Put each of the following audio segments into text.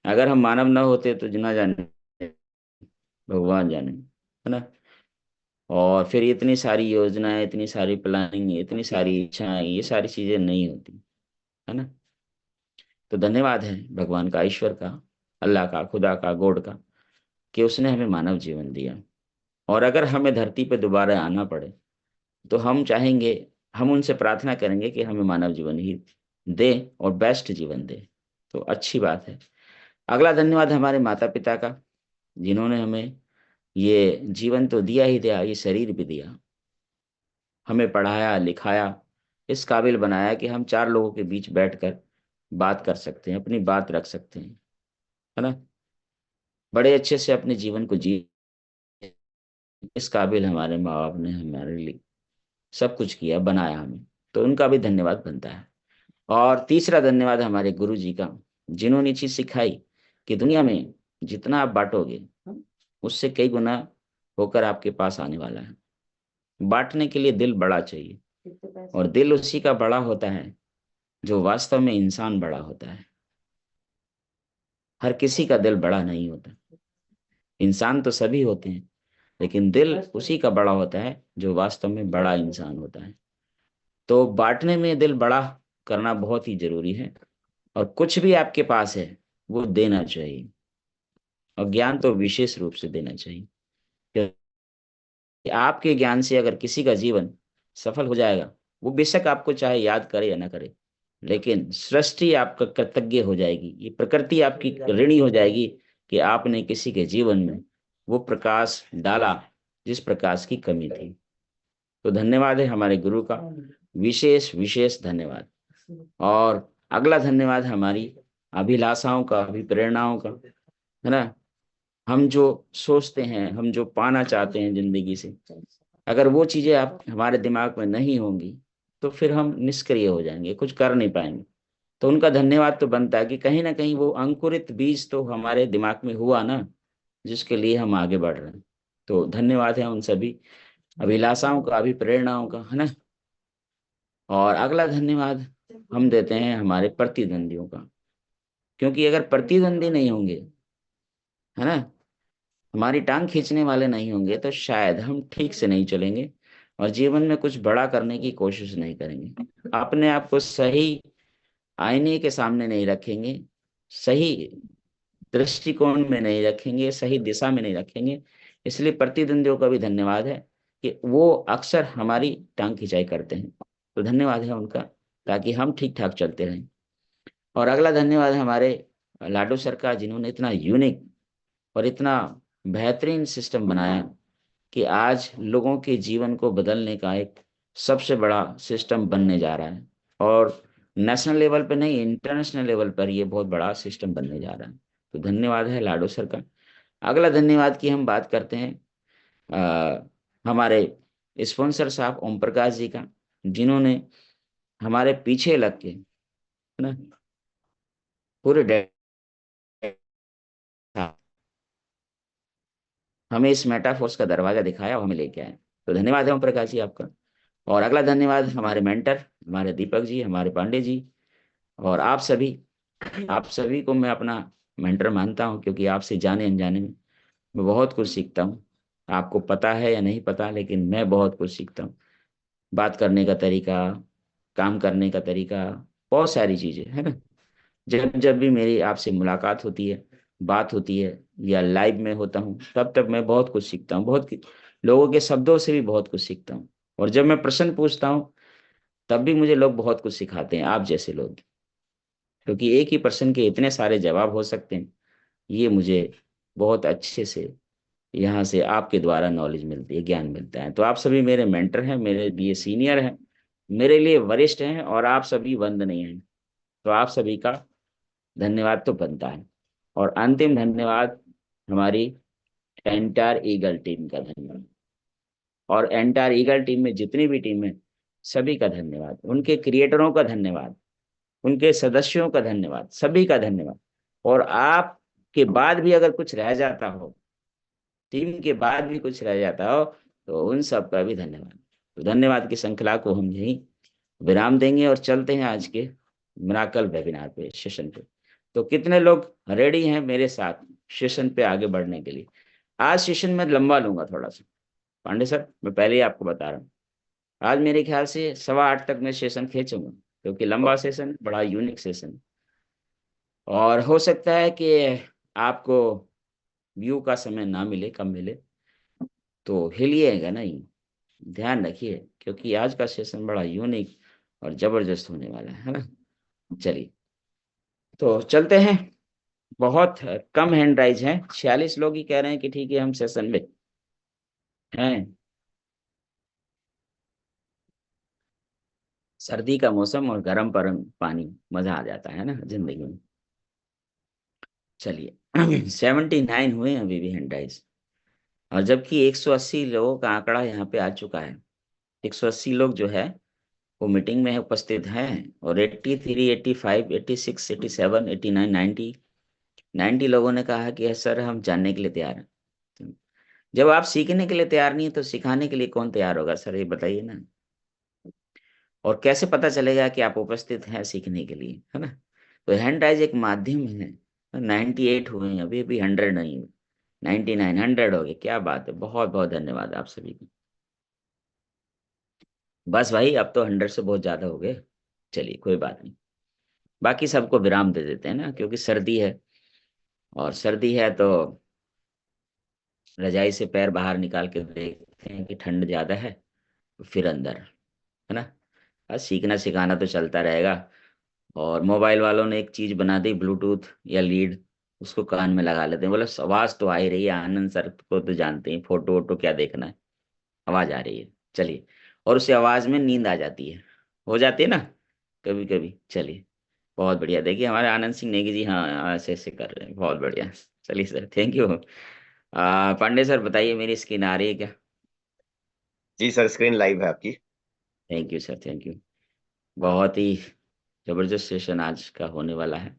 अगर हम मानव ना होते तो ना जाने भगवान जाने, है ना। और फिर इतनी सारी योजनाएं, इतनी सारी प्लानिंग, इतनी सारी इच्छाएं, ये सारी चीजें नहीं होती, है ना। तो धन्यवाद है भगवान का, ईश्वर का, अल्लाह का, खुदा का, गॉड का, कि उसने हमें मानव जीवन दिया। और अगर हमें धरती पे दोबारा आना पड़े तो हम चाहेंगे, हम उनसे प्रार्थना करेंगे कि हमें मानव जीवन ही दे और बेस्ट जीवन दे। तो अच्छी बात है। अगला धन्यवाद हमारे माता पिता का, जिन्होंने हमें ये जीवन तो दिया ही दिया, ये शरीर भी दिया, हमें पढ़ाया लिखाया, इस काबिल बनाया कि हम चार लोगों के बीच बैठकर बात कर सकते हैं, अपनी बात रख सकते हैं, है ना। बड़े अच्छे से अपने जीवन को जी, इस काबिल हमारे माँ बाप ने हमारे लिए सब कुछ किया, बनाया हमें। तो उनका भी धन्यवाद बनता है। और तीसरा धन्यवाद हमारे गुरु जी का, जिन्होंने चीज सिखाई कि दुनिया में जितना आप बांटोगे उससे कई गुना होकर आपके पास आने वाला है। बांटने के लिए दिल बड़ा चाहिए, और दिल उसी का बड़ा होता है जो वास्तव में इंसान बड़ा होता है। हर किसी का दिल बड़ा नहीं होता। इंसान तो सभी होते हैं, लेकिन दिल उसी का बड़ा होता है जो वास्तव में बड़ा इंसान होता है। तो बांटने में दिल बड़ा करना बहुत ही जरूरी है। और कुछ भी आपके पास है वो देना चाहिए, और ज्ञान तो विशेष रूप से देना चाहिए। कि आपके ज्ञान से अगर किसी का जीवन सफल हो जाएगा, वो बेशक आपको चाहे याद करे या ना करे, लेकिन सृष्टि आपका कृतज्ञ हो जाएगी, ये प्रकृति आपकी ऋणी हो जाएगी कि आपने किसी के जीवन में वो प्रकाश डाला जिस प्रकाश की कमी थी। तो धन्यवाद है हमारे गुरु का, विशेष विशेष धन्यवाद। और अगला धन्यवाद हमारी अभिलाषाओं का, अभिप्रेरणाओं का, है ना। हम जो सोचते हैं, हम जो पाना चाहते हैं जिंदगी से, अगर वो चीजें आप हमारे दिमाग में नहीं होंगी तो फिर हम निष्क्रिय हो जाएंगे, कुछ कर नहीं पाएंगे। तो उनका धन्यवाद तो बनता है कि कहीं ना कहीं वो अंकुरित बीज तो हमारे दिमाग में हुआ ना, जिसके लिए हम आगे बढ़ रहे हैं। तो धन्यवाद है उन सभी अभिलाषाओं का, अभिप्रेरणाओं का, है ना। और अगला धन्यवाद हम देते हैं हमारे प्रतिद्वंदियों का, क्योंकि अगर प्रतिद्वंदी नहीं होंगे, है ना, हमारी टांग खींचने वाले नहीं होंगे, तो शायद हम ठीक से नहीं चलेंगे और जीवन में कुछ बड़ा करने की कोशिश नहीं करेंगे। अपने आप को सही आईने के सामने नहीं रखेंगे, सही दृष्टिकोण में नहीं रखेंगे, सही दिशा में नहीं रखेंगे। इसलिए प्रतिद्वंदियों का भी धन्यवाद है कि वो अक्सर हमारी टांग खिंचाई करते हैं। तो धन्यवाद है उनका, ताकि हम ठीक ठाक चलते रहें। और अगला धन्यवाद है हमारे लाडू सर का, जिन्होंने इतना यूनिक और इतना बेहतरीन सिस्टम बनाया कि आज लोगों के जीवन को बदलने का एक सबसे बड़ा सिस्टम बनने जा रहा है। और नेशनल लेवल पर नहीं, इंटरनेशनल लेवल पर ये बहुत बड़ा सिस्टम बनने जा रहा है। तो धन्यवाद है लाडो सर का। अगला धन्यवाद की हम बात करते हैं हमारे स्पॉन्सर साहब ओम प्रकाश जी का, जिन्होंने हमारे पीछे लग के, है ना, पूरे हमें इस मेटाफोर्स का दरवाजा दिखाया और हमें लेके आए। तो धन्यवाद है ओम प्रकाश जी आपका। और अगला धन्यवाद हमारे मेंटर, हमारे दीपक जी, हमारे पांडे जी, और आप सभी को मैं अपना मेंटर मानता हूँ, क्योंकि आपसे जाने अनजाने में मैं बहुत कुछ सीखता हूँ। आपको पता है या नहीं पता, लेकिन मैं बहुत कुछ सीखता हूँ। बात करने का तरीका, काम करने का तरीका, बहुत सारी चीजें, है ना। जब जब भी मेरी आपसे मुलाकात होती है, बात होती है, या लाइव में होता हूँ, तब तब मैं बहुत कुछ सीखता हूँ, लोगों के शब्दों से भी बहुत कुछ सीखता हूँ। और जब मैं प्रश्न पूछता हूँ तब भी मुझे लोग बहुत कुछ सिखाते हैं, आप जैसे लोग। क्योंकि एक ही प्रश्न के इतने सारे जवाब हो सकते हैं, ये मुझे बहुत अच्छे से यहाँ से आपके द्वारा नॉलेज मिलती है, ज्ञान मिलता है। तो आप सभी मेरे मेंटर हैं, मेरे लिए सीनियर हैं, मेरे लिए वरिष्ठ हैं, और आप सभी वंदनीय हैं। तो आप सभी का धन्यवाद तो बनता है। और अंतिम धन्यवाद हमारी एंटायर ईगल टीम का धन्यवाद। और एंटायर ईगल टीम में जितनी भी टीम है, सभी का धन्यवाद, उनके क्रिएटरों का धन्यवाद, उनके सदस्यों का धन्यवाद, सभी का धन्यवाद। और आप के बाद भी अगर कुछ रह जाता हो, टीम के बाद भी कुछ रह जाता हो, तो उन सब का भी धन्यवाद। तो धन्यवाद की श्रृंखला को हम यही विराम देंगे और चलते हैं आज के मिराकल वेबिनार पे, सेशन पे। तो कितने लोग रेडी हैं मेरे साथ सेशन पे आगे बढ़ने के लिए? आज सेशन में लंबा लूंगा थोड़ा सा। पांडे सर, मैं पहले ही आपको बता रहा हूँ, आज मेरे ख्याल से 8:15 तक मैं सेशन खींचूंगा, क्योंकि लंबा सेशन, बड़ा यूनिक सेशन। और हो सकता है कि आपको व्यू का समय ना मिले, कम मिले, तो हिलिएगा नहीं, ध्यान रखिए, क्योंकि आज का सेशन बड़ा यूनिक और जबरदस्त होने वाला है ना। चलिए, तो चलते हैं। बहुत कम हैंड राइज हैं, 46 लोग ही कह रहे हैं कि ठीक है हम सेशन में हैं। सर्दी का मौसम और गर्म परम पानी, मजा आ जाता है ना जिंदगी में। चलिए 79 हुए हैं अभी भी हैंड राइज, और जबकि 180 लोगों का आंकड़ा यहाँ पे आ चुका है। 180 लोग जो है वो मीटिंग में उपस्थित हैं, और 83, 85, 86, 87, 89, 90, 90 लोगों ने कहा कि सर हम जानने के लिए तैयार हैं। जब आप सीखने के लिए तैयार नहीं है तो सिखाने के लिए कौन तैयार होगा सर, ये बताइए ना। और कैसे पता चलेगा कि आप उपस्थित हैं सीखने के लिए, है ना। तो हैंड राइज एक माध्यम है। 98 हुए हैं, अभी अभी 100 नहीं हुए, 99, 100 हो गए, क्या बात है, बहुत बहुत धन्यवाद आप सभी को। बस भाई, अब तो 100 से बहुत ज्यादा हो गए। चलिए कोई बात नहीं, बाकी सबको विराम दे देते हैं ना, क्योंकि सर्दी है, और सर्दी है तो रजाई से पैर बाहर निकाल के देखते हैं कि ठंड ज्यादा है, तो फिर अंदर, है ना। बस सीखना सिखाना तो चलता रहेगा। और मोबाइल वालों ने एक चीज बना दी, ब्लूटूथ या लीड, उसको कान में लगा लेते हैं, बोले आवाज तो आ ही रही है, आनंद सर को तो जानते हैं, फोटो वोटो क्या देखना है, आवाज आ रही है। चलिए, और उस आवाज में नींद आ जाती है, हो जाती है ना कभी कभी। चलिए, बहुत बढ़िया, देखिए हमारे आनंद सिंह नेगी जी, हाँ हाँ, ऐसे ऐसे कर रहे हैं, बहुत बढ़िया। चलिए sir, thank you. Pandey sir बताइए, मेरी स्क्रीन आ रही है क्या? जी सर, स्क्रीन लाइव है आपकी। Thank you sir, thank you. बहुत ही जबरदस्त सेशन आज का होने वाला है,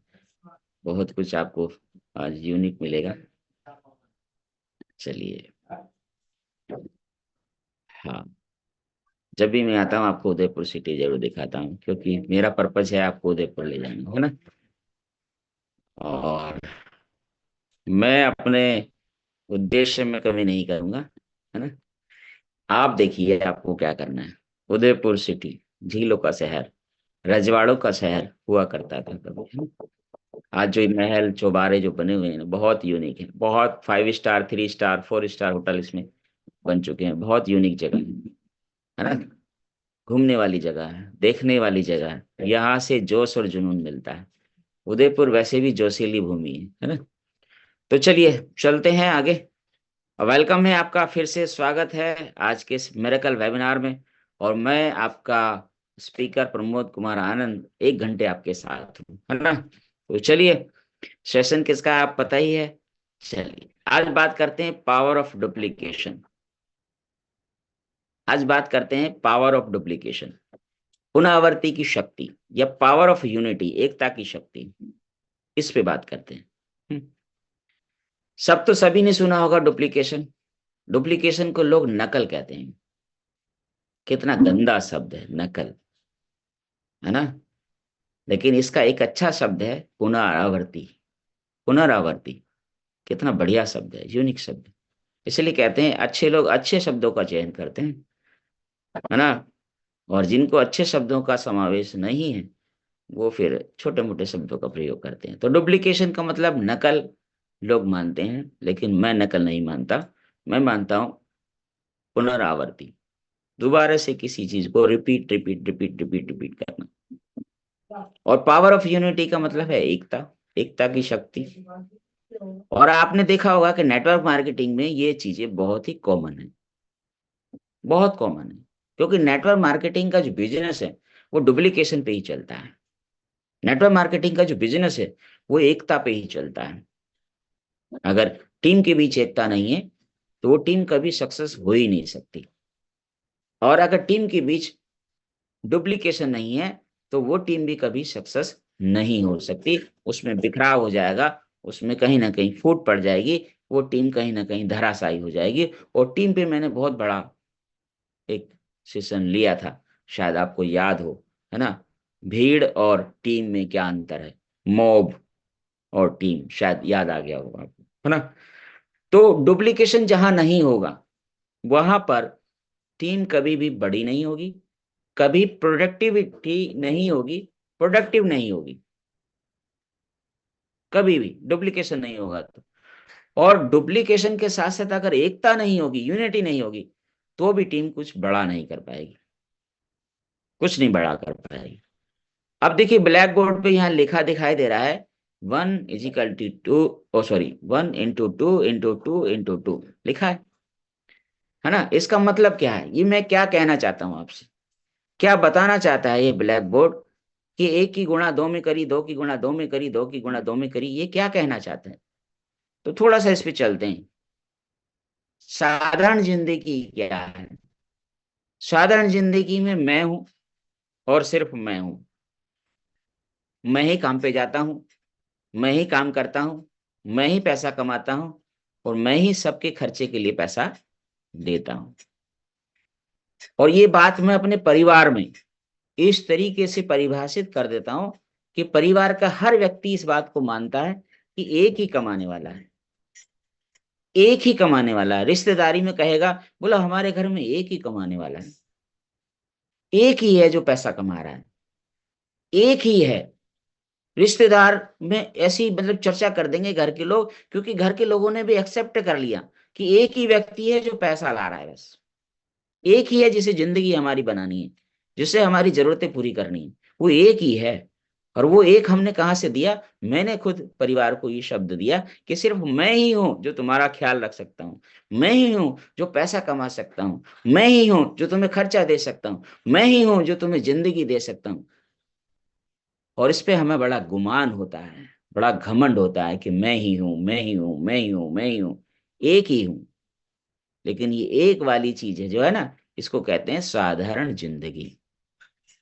बहुत कुछ आपको आज यूनिक मिलेगा। चलिए, हाँ, जब भी मैं आता हूँ आपको उदयपुर सिटी जरूर दिखाता हूँ, क्योंकि मेरा पर्पज है आपको उदयपुर ले जाना, है ना। और मैं अपने उद्देश्य में कमी नहीं करूंगा, है ना। आप देखिए आपको क्या करना है। उदयपुर सिटी झीलों का शहर, रजवाड़ों का शहर हुआ करता था कभी, है ना? आज जो ये महल चौबारे जो बने हुए हैं ना, बहुत यूनिक है, बहुत 5 स्टार, 3 स्टार, 4 स्टार होटल इसमें बन चुके हैं, बहुत यूनिक जगह है ना। घूमने वाली जगह है, देखने वाली जगह है, यहाँ से जोश और जुनून मिलता है। उदयपुर वैसे भी जोशीली भूमि है ना। तो चलिए चलते हैं आगे। वेलकम है आपका, फिर से स्वागत है आज के इस मेरेकल वेबिनार में। और मैं आपका स्पीकर प्रमोद कुमार आनंद 1 घंटे आपके साथ हूँ, है ना। तो चलिए, सेशन किसका है आप पता ही है। चलिए, आज बात करते हैं पावर ऑफ डुप्लीकेशन। आज बात करते हैं पावर ऑफ डुप्लीकेशन, पुनरावृत्ति की शक्ति, या पावर ऑफ यूनिटी, एकता की शक्ति, इस पे बात करते हैं। हम्म, सब तो सभी ने सुना होगा डुप्लीकेशन। डुप्लीकेशन को लोग नकल कहते हैं। कितना गंदा शब्द है नकल, है ना। लेकिन इसका एक अच्छा शब्द है पुनरावृत्ति। पुनरावृत्ति कितना बढ़िया शब्द है, यूनिक शब्द। इसलिए कहते हैं अच्छे लोग अच्छे शब्दों का चयन करते हैं, है ना। और जिनको अच्छे शब्दों का समावेश नहीं है, वो फिर छोटे मोटे शब्दों का प्रयोग करते हैं। तो डुप्लीकेशन का मतलब नकल लोग मानते हैं, लेकिन मैं नकल नहीं मानता। मैं मानता हूं पुनरावृत्ति, दोबारा से किसी चीज को repeat repeat repeat repeat repeat करना। और पावर ऑफ यूनिटी का मतलब है एकता, एकता की शक्ति। और आपने देखा होगा कि नेटवर्क मार्केटिंग में ये चीजें बहुत ही कॉमन है, बहुत कॉमन है, क्योंकि नेटवर्क मार्केटिंग का जो बिजनेस है वो डुप्लीकेशन पे ही चलता है। नेटवर्क मार्केटिंग का जो बिजनेस है वो एकता पे ही चलता है। अगर टीम के बीच एकता नहीं है तो वो टीम कभी सक्सेस हो ही नहीं सकती। और अगर टीम के बीच डुप्लीकेशन नहीं है तो वो टीम भी कभी सक्सेस नहीं हो सकती, उसमें बिखराव हो जाएगा, उसमें कहीं ना कहीं फूट पड़ जाएगी, वो टीम कहीं ना कहीं धराशायी हो जाएगी। और टीम पे मैंने बहुत बड़ा एक सेशन लिया था, शायद आपको याद हो, है ना। भीड़ और टीम में क्या अंतर है, मॉब, और टीम, शायद याद आ गया होगा आपको, है ना। तो डुप्लीकेशन जहां नहीं होगा वहां पर टीम कभी भी बड़ी नहीं होगी, कभी प्रोडक्टिविटी नहीं होगी, प्रोडक्टिव नहीं होगी, कभी भी डुप्लीकेशन नहीं होगा तो। और डुप्लीकेशन के साथ साथ अगर एकता नहीं होगी, यूनिटी नहीं होगी, तो भी टीम कुछ बड़ा नहीं कर पाएगी, कुछ नहीं बड़ा कर पाएगी। अब देखिए ब्लैक बोर्ड पे यहाँ लिखा दिखाई दे रहा है 1 = 2, ओ सॉरी 1 × 2 × 2 × 2 लिखा है ना। इसका मतलब क्या है, ये मैं क्या कहना चाहता हूं आपसे, क्या बताना चाहता है ये ब्लैक बोर्ड, कि 1 की गुणा 2 में करी, 2 की गुणा 2 में करी, 2 की गुणा 2 में करी, ये क्या कहना चाहते हैं। तो थोड़ा सा इस पे चलते हैं। साधारण जिंदगी क्या है, साधारण जिंदगी में मैं हूं और सिर्फ मैं हूं, मैं ही काम पे जाता हूं, मैं ही काम करता हूं, मैं ही पैसा कमाता हूं, और मैं ही सबके खर्चे के लिए पैसा देता हूं। और ये बात मैं अपने परिवार में इस तरीके से परिभाषित कर देता हूं कि परिवार का हर व्यक्ति इस बात को मानता है कि एक ही कमाने वाला है, एक ही कमाने वाला है। रिश्तेदारी में कहेगा, बोला हमारे घर में एक ही कमाने वाला है, एक ही है जो पैसा कमा रहा है, एक ही है। रिश्तेदार में ऐसी मतलब चर्चा कर देंगे घर के लोग, क्योंकि घर के लोगों ने भी एक्सेप्ट कर लिया कि एक ही व्यक्ति है जो पैसा ला रहा है, बस एक ही है जिसे जिंदगी हमारी बनानी है, जिसे हमारी जरूरतें पूरी करनी है, वो एक ही है। और वो एक हमने कहाँ से दिया, मैंने खुद परिवार को ये शब्द दिया कि सिर्फ मैं ही हूं जो तुम्हारा ख्याल रख सकता हूँ, मैं ही हूं जो पैसा कमा सकता हूँ, मैं ही हूं जो तुम्हें खर्चा दे सकता हूँ, मैं ही हूं जो तुम्हें जिंदगी दे सकता हूँ। और इस पे हमें बड़ा गुमान होता है, बड़ा घमंड होता है कि मैं ही हूं, मैं ही हूं, मैं ही हूं, मैं ही हूं, एक ही हूं। लेकिन ये एक वाली चीज है जो है ना, इसको कहते हैं साधारण जिंदगी।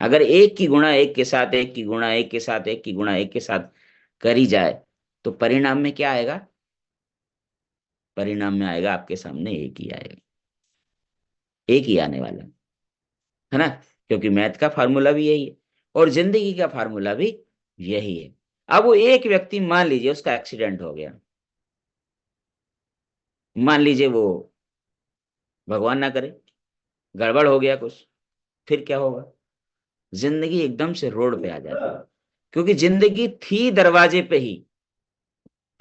अगर 1 की गुणा 1 के साथ, 1 की गुणा 1 के साथ, 1 की गुणा 1 के साथ करी जाए, तो परिणाम में क्या आएगा, परिणाम में आएगा आपके सामने एक ही आएगा, एक ही आने वाला है ना। क्योंकि मैथ का फार्मूला भी यही है और जिंदगी का फार्मूला भी यही है। अब वो एक व्यक्ति, मान लीजिए उसका एक्सीडेंट हो गया, मान लीजिए वो, भगवान ना करे, गड़बड़ हो गया कुछ, फिर क्या होगा, जिंदगी एकदम से रोड पे आ जाती है। क्योंकि जिंदगी थी दरवाजे पे ही,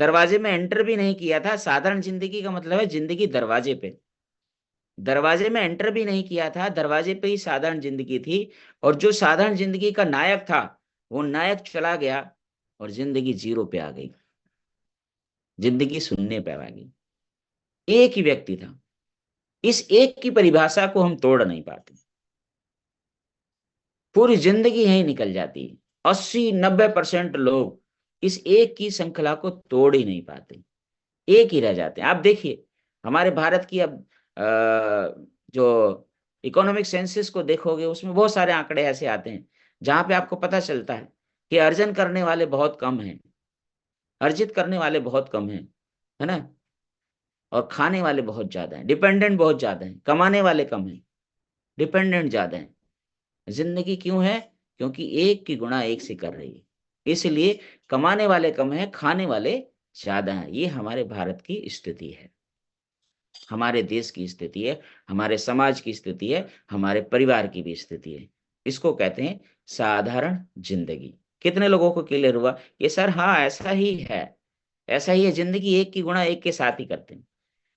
दरवाजे में एंटर भी नहीं किया था। साधारण जिंदगी का मतलब है जिंदगी दरवाजे पे, दरवाजे में एंटर भी नहीं किया था, दरवाजे पे ही साधारण जिंदगी थी। और जो साधारण जिंदगी का नायक था, वो नायक चला गया और जिंदगी जीरो पे आ गई, जिंदगी शून्य पे आ गई। एक ही व्यक्ति था। इस एक की परिभाषा को हम तोड़ नहीं पाते, पूरी जिंदगी यही निकल जाती है। 80-90% लोग इस एक की श्रृंखला को तोड़ ही नहीं पाते, एक ही रह जाते हैं। आप देखिए हमारे भारत की अब जो इकोनॉमिक सेंसस को देखोगे, उसमें बहुत सारे आंकड़े ऐसे आते हैं जहां पे आपको पता चलता है कि अर्जन करने वाले बहुत कम हैं, अर्जित करने वाले बहुत कम हैं, है ना। और खाने वाले बहुत ज्यादा हैं, डिपेंडेंट बहुत ज्यादा हैं, कमाने वाले कम हैं, डिपेंडेंट ज्यादा हैं। जिंदगी क्यों है, क्योंकि 1 की गुणा 1 से कर रही है, इसलिए कमाने वाले कम हैं, खाने वाले ज्यादा हैं। ये हमारे भारत की स्थिति है, हमारे देश की स्थिति है, हमारे समाज की स्थिति है, हमारे परिवार की भी स्थिति है। इसको कहते हैं साधारण जिंदगी। कितने लोगों को क्लियर हुआ ये, सर हाँ ऐसा ही है, ऐसा ही है, जिंदगी 1 की गुणा 1 के साथ ही करते हैं।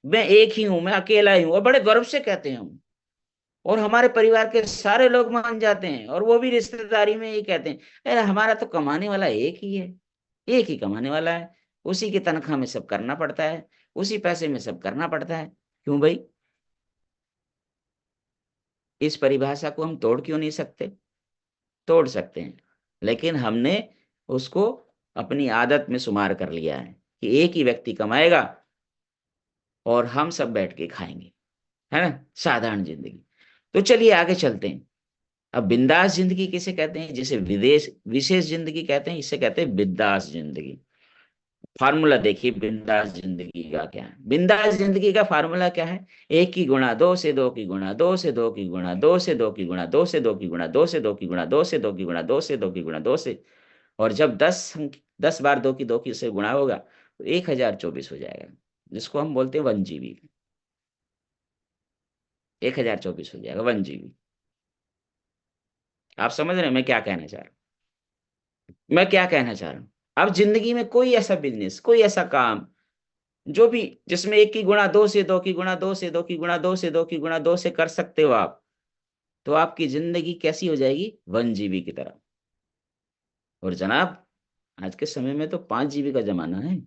मैं एक ही हूं, मैं अकेला ही हूं, और बड़े गर्व से कहते हैं हम। और हमारे परिवार के सारे लोग मान जाते हैं, और वो भी रिश्तेदारी में ये कहते हैं, अरे हमारा तो कमाने वाला एक ही है, एक ही कमाने वाला है, उसी की तनख्वाह में सब करना पड़ता है, उसी पैसे में सब करना पड़ता है। क्यों भाई, इस परिभाषा को हम तोड़ क्यों नहीं सकते, तोड़ सकते हैं। लेकिन हमने उसको अपनी आदत में शुमार कर लिया है कि एक ही व्यक्ति कमाएगा और हम सब बैठ के खाएंगे, है ना, साधारण जिंदगी। तो चलिए आगे चलते हैं। अब बिंदास जिंदगी किसे कहते हैं, जिसे विदेश विशेष जिंदगी कहते हैं, इसे कहते हैं बिंदास जिंदगी। फार्मूला देखिए बिंदास जिंदगी का क्या है। बिंदास जिंदगी का फार्मूला क्या है, 1 की गुणा 2 से, 2 की गुणा 2 से, 2 की गुणा 2 से, 2 की गुणा 2 से, 2 की गुणा 2 से, 2 की गुणा 2 से, 2 की गुणा 2 से, 2 की गुणा 2 से, और जब 10 बार 2 की से गुणा होगा तो 1024 हो जाएगा, जिसको हम बोलते हैं 1 GB। 1024 हो जाएगा 1 GB। आप समझ रहे हैं मैं क्या कहना चाह रहा हूँ? मैं क्या कहना चाह रहा हूँ? अब जिंदगी में कोई ऐसा बिजनेस, कोई ऐसा काम जो भी जिसमें 1 की गुणा 2 से 2 की गुणा 2 से 2 की गुणा 2 से 2 की गुणा 2 से कर सकते हो आप, तो आपकी जिंदगी कैसी हो जाएगी? 1 GB की तरह। और जनाब, आज के समय में तो 5 GB का जमाना है।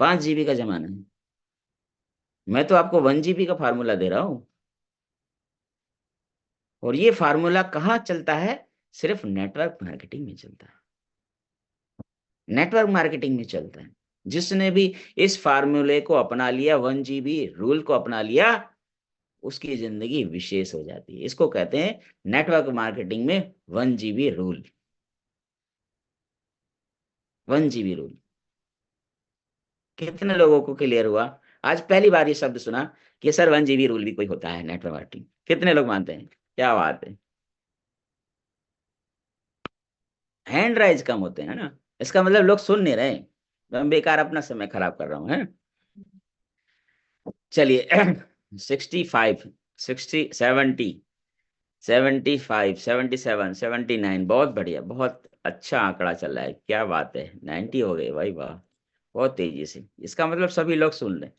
5 GB का जमाना है। मैं तो आपको 1 GB का फार्मूला दे रहा हूं। और ये फार्मूला कहाँ चलता है? सिर्फ नेटवर्क मार्केटिंग में चलता है। नेटवर्क मार्केटिंग में चलता है। जिसने भी इस फार्मूले को अपना लिया, 1 GB रूल को अपना लिया, उसकी जिंदगी विशेष हो जाती है। इसको कहते हैं नेटवर्क मार्केटिंग में 1 GB रूल। 1 GB rule. कितने लोगों को क्लियर हुआ? आज पहली बार ये शब्द सुना कि सर 1 GB रूल भी कोई होता है नेटवर्क मार्केटिंग। कितने लोग मानते हैं? क्या बात है। हैंड राइज कम होते हैं ना, इसका मतलब लोग सुन नहीं रहे। मैं बेकार अपना समय खराब कर रहा हूँ, है। चलिए 65, 60, 70, 75, 77, 79, बहुत बढ़िया, बहुत अच्छा आंकड़ा चल रहा है। क्या बात है, 90 हो गए भाई, वाह। बहुत तेजी से, इसका मतलब सभी लोग सुन रहे हैं।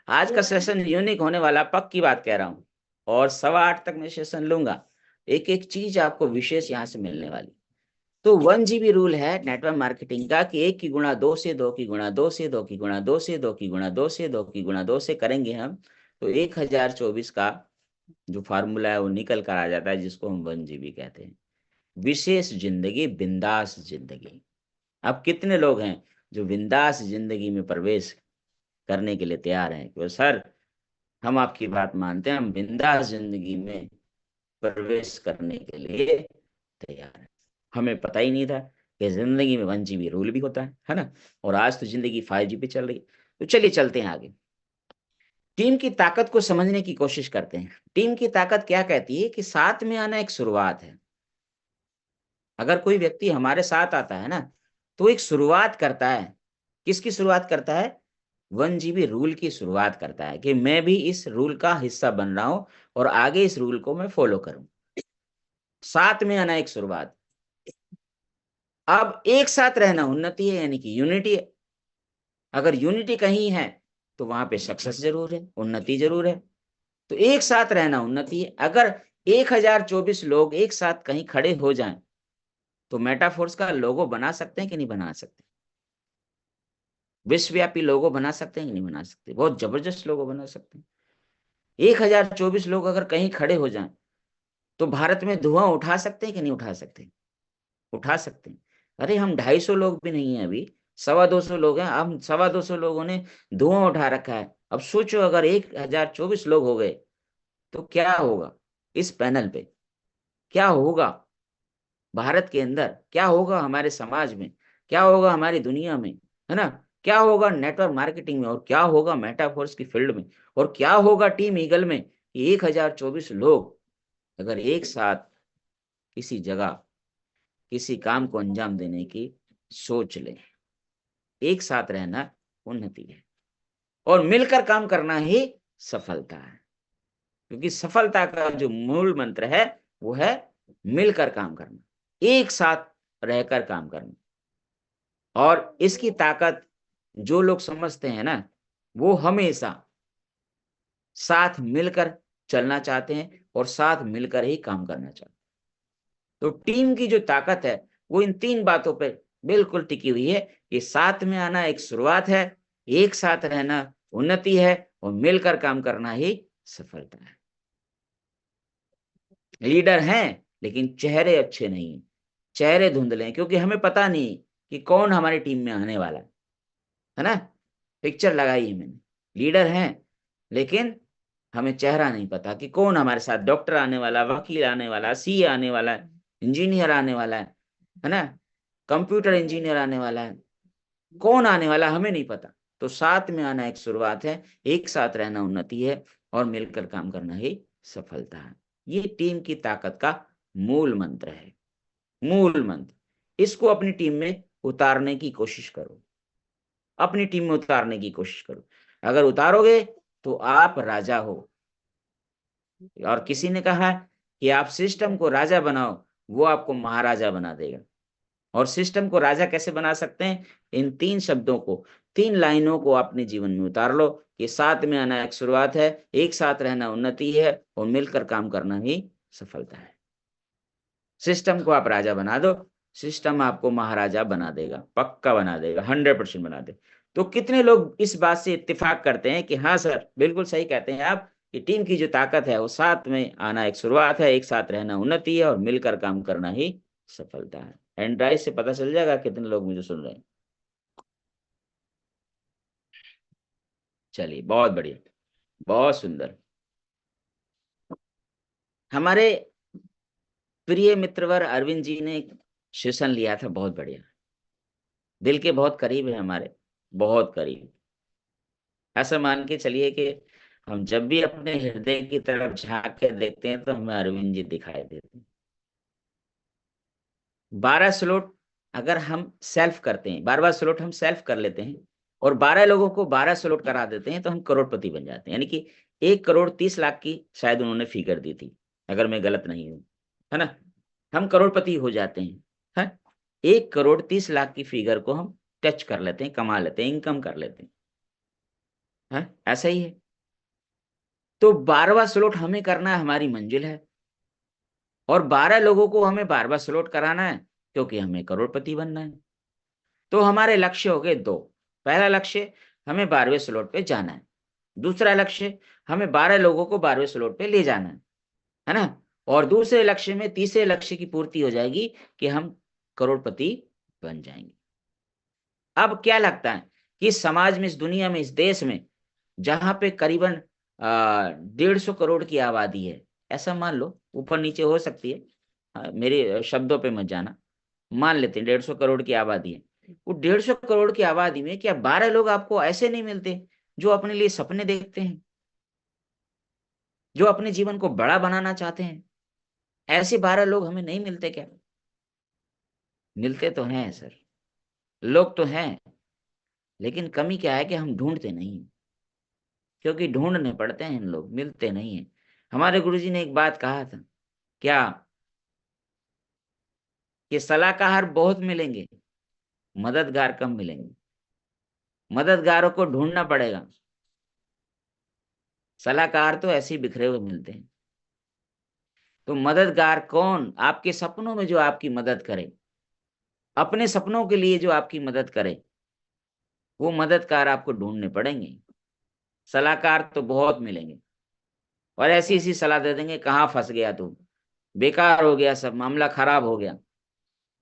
आज का सेशन यूनिक होने वाला, पक्की बात कह रहा हूँ। और 8:15 तक मैं सेशन लूंगा। एक एक चीज आपको विशेष यहाँ से मिलने वाली। तो 1 GB रूल है नेटवर्क मार्केटिंग का कि 1 की गुणा 2 से 2 की गुणा 2 से 2 की गुणा 2 से 2 की गुणा 2 से 2 की गुणा 2 से करेंगे हम, तो 1024 का जो फार्मूला है वो निकल कर आ जाता है, जिसको हम 1 GB कहते हैं। विशेष जिंदगी, बिंदास जिंदगी। अब कितने लोग हैं जो बिंदास जिंदगी में प्रवेश करने के लिए तैयार हैं कि सर हम आपकी बात मानते हैं, हम बिंदास जिंदगी में प्रवेश करने के लिए तैयार हैं। हमें पता ही नहीं था कि जिंदगी में 1 GB रूल भी होता है ना। और आज तो जिंदगी 5 GB चल रही है। तो चलिए चलते हैं आगे। टीम की ताकत को समझने की कोशिश करते हैं। टीम की ताकत क्या कहती है कि साथ में आना एक शुरुआत है। अगर कोई व्यक्ति हमारे साथ आता है ना, तो एक शुरुआत करता है। किसकी शुरुआत करता है? 1 GB रूल की शुरुआत करता है कि मैं भी इस रूल का हिस्सा बन रहा हूं और आगे इस रूल को मैं फॉलो करूं। साथ में आना एक शुरुआत। अब एक साथ रहना उन्नति है, यानी कि यूनिटी है। अगर यूनिटी कहीं है तो वहां पे सक्सेस जरूर है, उन्नति जरूर है। तो एक साथ रहना उन्नति है। अगर 1024 लोग एक साथ कहीं खड़े हो जाएं, तो मेटाफोर्स का लोगो बना सकते हैं कि नहीं बना सकते? विश्वव्यापी लोगो बना सकते हैं कि नहीं बना सकते? बहुत जबरदस्त लोगो बना सकते हैं। 1024 लोग अगर कहीं खड़े हो जाएं, तो भारत में धुआं उठा सकते हैं कि नहीं उठा सकते? उठा सकते हैं। अरे हम 250 लोग भी नहीं है अभी, 225 लोग हैं। हम 225 लोगों ने धुआं उठा रखा है। अब सोचो अगर 1024 लोग हो गए तो क्या होगा इस पैनल पे? क्या होगा भारत के अंदर? क्या होगा हमारे समाज में? क्या होगा हमारी दुनिया में, है ना? क्या होगा नेटवर्क मार्केटिंग में? और क्या होगा मेटाफोर्स की फील्ड में? और क्या होगा टीम ईगल में? 1024 लोग अगर एक साथ किसी जगह किसी काम को अंजाम देने की सोच ले। एक साथ रहना उन्नति है, और मिलकर काम करना ही सफलता है। क्योंकि सफलता का जो मूल मंत्र है वो है मिलकर काम करना, एक साथ रहकर काम करना। और इसकी ताकत जो लोग समझते हैं ना, वो हमेशा साथ मिलकर चलना चाहते हैं और साथ मिलकर ही काम करना चाहते हैं। तो टीम की जो ताकत है वो इन 3 बातों पे बिल्कुल टिकी हुई है कि साथ में आना एक शुरुआत है, एक साथ रहना उन्नति है, और मिलकर काम करना ही सफलता है। लीडर हैं लेकिन चेहरे अच्छे नहीं हैं, चेहरे धुंधले हैं, क्योंकि हमें पता नहीं कि कौन हमारी टीम में आने वाला है ना। पिक्चर लगाई है मैंने। लीडर हैं लेकिन हमें चेहरा नहीं पता कि कौन हमारे साथ, डॉक्टर आने वाला, वकील आने वाला, सीए आने वाला है, इंजीनियर आने वाला है ना, कंप्यूटर इंजीनियर आने वाला है। कौन आने वाला हमें नहीं पता। तो साथ में आना एक शुरुआत है, एक साथ रहना उन्नति है, और मिलकर काम करना ही सफलता है। ये टीम की ताकत का मूल मंत्र है। मूल मंत्र। इसको अपनी टीम में उतारने की कोशिश करो, अपनी टीम में उतारने की कोशिश करो। अगर उतारोगे तो आप राजा हो। और किसी ने कहा कि आप सिस्टम को राजा बनाओ, वो आपको महाराजा बना देगा। और सिस्टम को राजा कैसे बना सकते हैं? इन 3 शब्दों को, 3 लाइनों को अपने जीवन में उतार लो कि साथ में आना एक शुरुआत है, एक साथ रहना उन्नति है, और मिलकर काम करना ही सफलता है। सिस्टम को आप राजा बना दो, सिस्टम आपको महाराजा बना देगा, पक्का बना देगा, 100% बना दे। तो कितने लोग इस बात से इत्तेफाक करते हैं कि हाँ सर, बिल्कुल सही कहते हैं आप, कि टीम की जो ताकत है वो साथ में आना एक शुरुआत है, एक साथ रहना उन्नति है, और मिलकर काम करना ही सफलता है। एंड्राइड से पता चल जाएगा कितने लोग मुझे सुन रहे हैं। चलिए, बहुत बढ़िया, बहुत सुंदर। हमारे प्रिय मित्रवर अरविंद जी ने सेशन लिया था, बहुत बढ़िया, दिल के बहुत करीब है हमारे, बहुत करीब। ऐसा मान के चलिए कि हम जब भी अपने हृदय की तरफ झांक के देखते हैं तो हमें अरविंद जी दिखाई देते हैं। 12 स्लॉट अगर हम सेल्फ करते हैं, 12 स्लॉट हम सेल्फ कर लेते हैं, और 12 लोगों को 12 स्लॉट करा देते हैं, तो हम करोड़पति बन जाते हैं। यानी कि 1 करोड़ 30 लाख की शायद उन्होंने फिगर दी थी, अगर मैं गलत नहीं हूं, है ना? हम करोड़पति हो जाते हैं, है? 1 करोड़ 30 लाख की फिगर को हम टच कर लेते हैं, कमा लेते हैं, इनकम कर लेते हैं, है? ऐसा ही है। तो 12वां स्लॉट हमें करना है, हमारी मंजिल है। और 12 लोगों को हमें 12वां स्लॉट कराना है, क्योंकि हमें करोड़पति बनना है। तो हमारे लक्ष्य हो गए 2। पहला लक्ष्य, हमें 12वें स्लॉट पे जाना है। दूसरा लक्ष्य, हमें 12 लोगों को 12वें स्लॉट पे ले जाना है ना? और दूसरे लक्ष्य में तीसरे लक्ष्य की पूर्ति हो जाएगी कि हम करोड़पति बन जाएंगे। अब क्या लगता है कि समाज में, इस दुनिया में, इस देश में, जहां पे करीबन 150 करोड़ की आबादी है, ऐसा मान लो, ऊपर नीचे हो सकती है, मेरे शब्दों पे मत जाना, मान लेते हैं 150 करोड़ की आबादी है। वो 150 करोड़ की आबादी में क्या 12 लोग आपको ऐसे नहीं मिलते जो अपने लिए सपने देखते हैं, जो अपने जीवन को बड़ा बनाना चाहते हैं? ऐसे 12 लोग हमें नहीं मिलते क्या? मिलते तो हैं सर, लोग तो हैं, लेकिन कमी क्या है कि हम ढूंढते नहीं, क्योंकि ढूंढने पड़ते हैं इन लोग, मिलते नहीं है। हमारे गुरुजी ने एक बात कहा था, क्या? कि सलाहकार बहुत मिलेंगे, मददगार कम मिलेंगे। मददगारों को ढूंढना पड़ेगा, सलाहकार तो ऐसे ही बिखरे हुए मिलते हैं। तो मददगार कौन? आपके सपनों में जो आपकी मदद करे, अपने सपनों के लिए जो आपकी मदद करे, वो मददगार आपको ढूंढने पड़ेंगे। सलाहकार तो बहुत मिलेंगे, और ऐसी ऐसी सलाह दे देंगे, कहाँ फंस गया तू, बेकार हो गया, सब मामला खराब हो गया।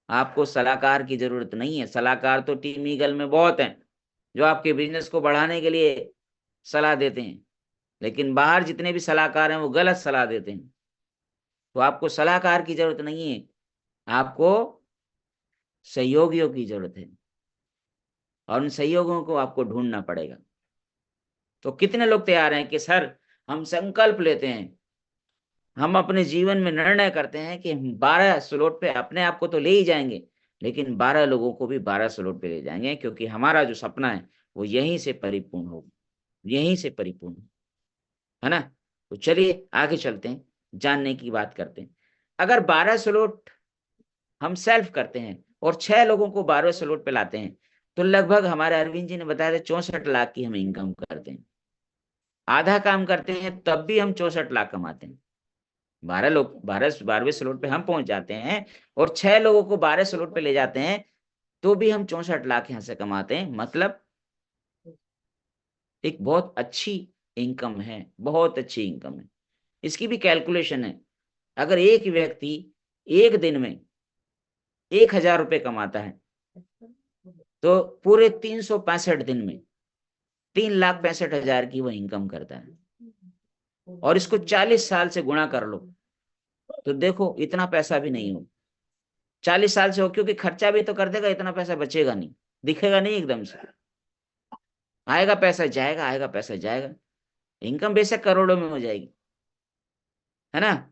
आपको सलाहकार की जरूरत नहीं है। सलाहकार तो टीम ईगल में बहुत हैं, जो आपके बिजनेस को बढ़ाने के लिए सलाह देते हैं, लेकिन बाहर जितने भी सलाहकार हैं वो गलत सलाह देते हैं। तो आपको सलाहकार की जरूरत नहीं है, आपको सहयोगियों की जरूरत है, और उन सहयोगियों को आपको ढूंढना पड़ेगा। तो कितने लोग तैयार हैं कि सर, हम संकल्प लेते हैं, हम अपने जीवन में निर्णय करते हैं कि हम 12 स्लॉट पे अपने आप को तो ले ही जाएंगे, लेकिन 12 लोगों को भी 12 स्लॉट पे ले जाएंगे, क्योंकि हमारा जो सपना है वो यहीं से परिपूर्ण होगा, यहीं से परिपूर्ण, है ना? तो चलिए आगे चलते हैं, जानने की बात करते हैं। अगर 12 स्लॉट हम सेल्फ करते हैं और 6 लोगों को 12 स्लॉट पे लाते हैं, तो लगभग हमारे अरविंद जी ने बताया था 64 लाख की हम इनकम करते हैं। आधा काम करते हैं तब भी हम 64 लाख कमाते हैं। 12 लोग 12वें स्लॉट पे हम पहुंच जाते हैं, और 6 लोगों को 12 स्लॉट पे ले जाते हैं, तो भी हम 64 लाख यहाँ से कमाते हैं। मतलब एक बहुत अच्छी इनकम है, बहुत अच्छी इनकम है। इसकी भी कैलकुलेशन है। अगर एक व्यक्ति एक दिन में 1,000 रुपये कमाता है, तो पूरे 365 दिन में 3,65,000 की वो इनकम करता है। और इसको 40 साल से गुणा कर लो, तो देखो इतना पैसा भी नहीं हो। 40 साल से हो, क्योंकि खर्चा भी तो कर देगा, इतना पैसा बचेगा नहीं, दिखेगा नहीं एकदम से। आएगा पैसा जाएगा, आएगा पैसा जाएगा। इनकम बेशक करोड़ों में हो जाएगी, है ना?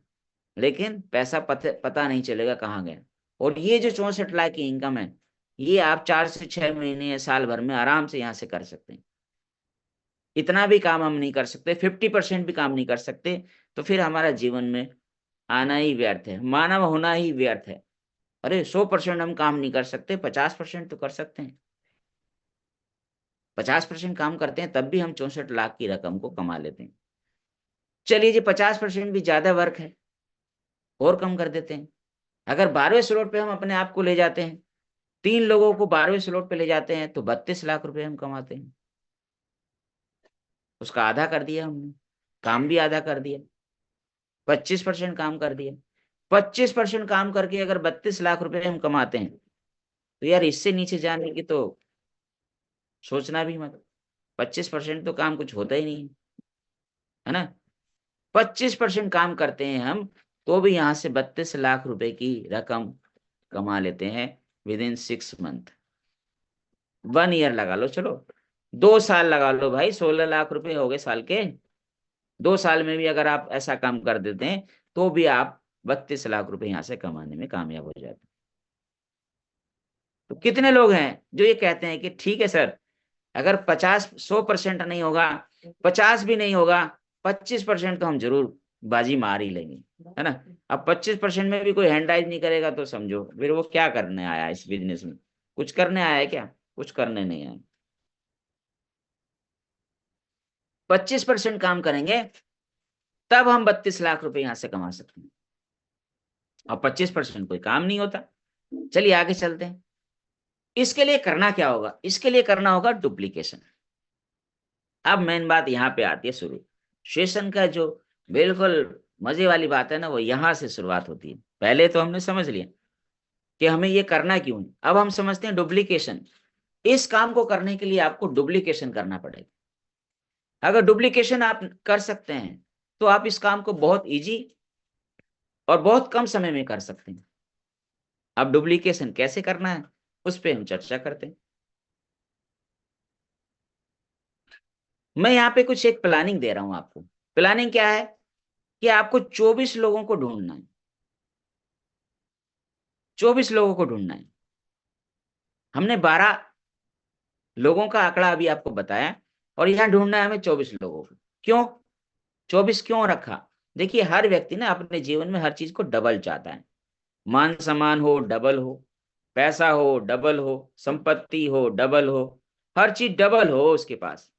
लेकिन पैसा पता नहीं चलेगा कहाँ गया। और ये जो 64 लाख की इनकम है, ये आप 4 से 6 महीने या साल भर में आराम से यहाँ से कर सकते हैं। इतना भी काम हम नहीं कर सकते, 50% भी काम नहीं कर सकते, तो फिर हमारा जीवन में आना ही व्यर्थ है, मानव होना ही व्यर्थ है। अरे 100% हम काम नहीं कर सकते, 50% तो कर सकते हैं। 50% काम करते हैं तब भी हम 64 लाख की रकम को कमा लेते हैं। चलिए जी, 50% भी ज्यादा वर्क है, और कम कर देते हैं। अगर 12वें स्लॉट पे हम अपने आप को ले जाते हैं, 3 लोगों को 12वें स्लॉट पे ले जाते हैं, तो 32 लाख रुपए हम कमाते हैं। उसका आधा कर दिया हमने, काम भी आधा कर दिया, 25% काम कर दिया। 25% काम करके अगर 32 लाख रुपए हम कमाते हैं, तो यार इससे नीचे जाने की तो सोचना भी मत। 25% तो काम कुछ होता ही नहीं है ना। 25% काम करते हैं हम, तो भी यहाँ से 32 लाख रुपए की रकम कमा लेते हैं विद इन 6 मंथ। 1 ईयर लगा लो, चलो 2 साल लगा लो भाई, 16 लाख रुपए हो गए साल के। 2 साल में भी अगर आप ऐसा काम कर देते हैं, तो भी आप 32 लाख रुपए यहाँ से कमाने में कामयाब हो जाते हैं। तो कितने लोग हैं जो ये कहते हैं कि ठीक है सर, अगर 100% नहीं होगा, 50 भी नहीं होगा, 25% तो हम जरूर बाजी मार ही लेंगे, है ना। अब 25% में भी कोई हैंडराइज नहीं करेगा, तो समझो फिर वो क्या करने आया इस बिजनेस में। कुछ करने आया है क्या? कुछ करने नहीं आया। 25% काम करेंगे, तब हम 32 लाख रुपए यहां से कमा सकते हैं। और 25% कोई काम नहीं होता। चलिए आगे चलते हैं। इसके लिए करना क्या होगा? इसके लिए करना होगा डुप्लीकेशन। अब मेन बात यहाँ पे आती है शुरू। सेशन का जो बिल्कुल मजे वाली बात है ना, वो यहाँ से शुरुआत होती है। पहले तो हमने समझ लिया कि हमें ये करना क्यों है, अब हम समझते हैं डुप्लीकेशन। इस काम को करने के लिए आपको डुप्लीकेशन करना पड़ेगा। अगर डुप्लीकेशन आप कर सकते हैं, तो आप इस काम को बहुत इजी और बहुत कम समय में कर सकते हैं। अब डुप्लीकेशन कैसे करना है, उस पर हम चर्चा करते हैं। मैं यहाँ पे कुछ एक प्लानिंग दे रहा हूं आपको। प्लानिंग क्या है कि आपको 24 लोगों को ढूंढना है। 24 लोगों को ढूंढना है। हमने 12 लोगों का आंकड़ा अभी आपको बताया, और यहाँ ढूंढना है हमें 24 लोगों को। क्यों 24 क्यों रखा? देखिए, हर व्यक्ति ना अपने जीवन में हर चीज को डबल चाहता है। मान सम्मान हो डबल हो, पैसा हो डबल हो, संपत्ति हो डबल हो, हर चीज डबल हो उसके पास,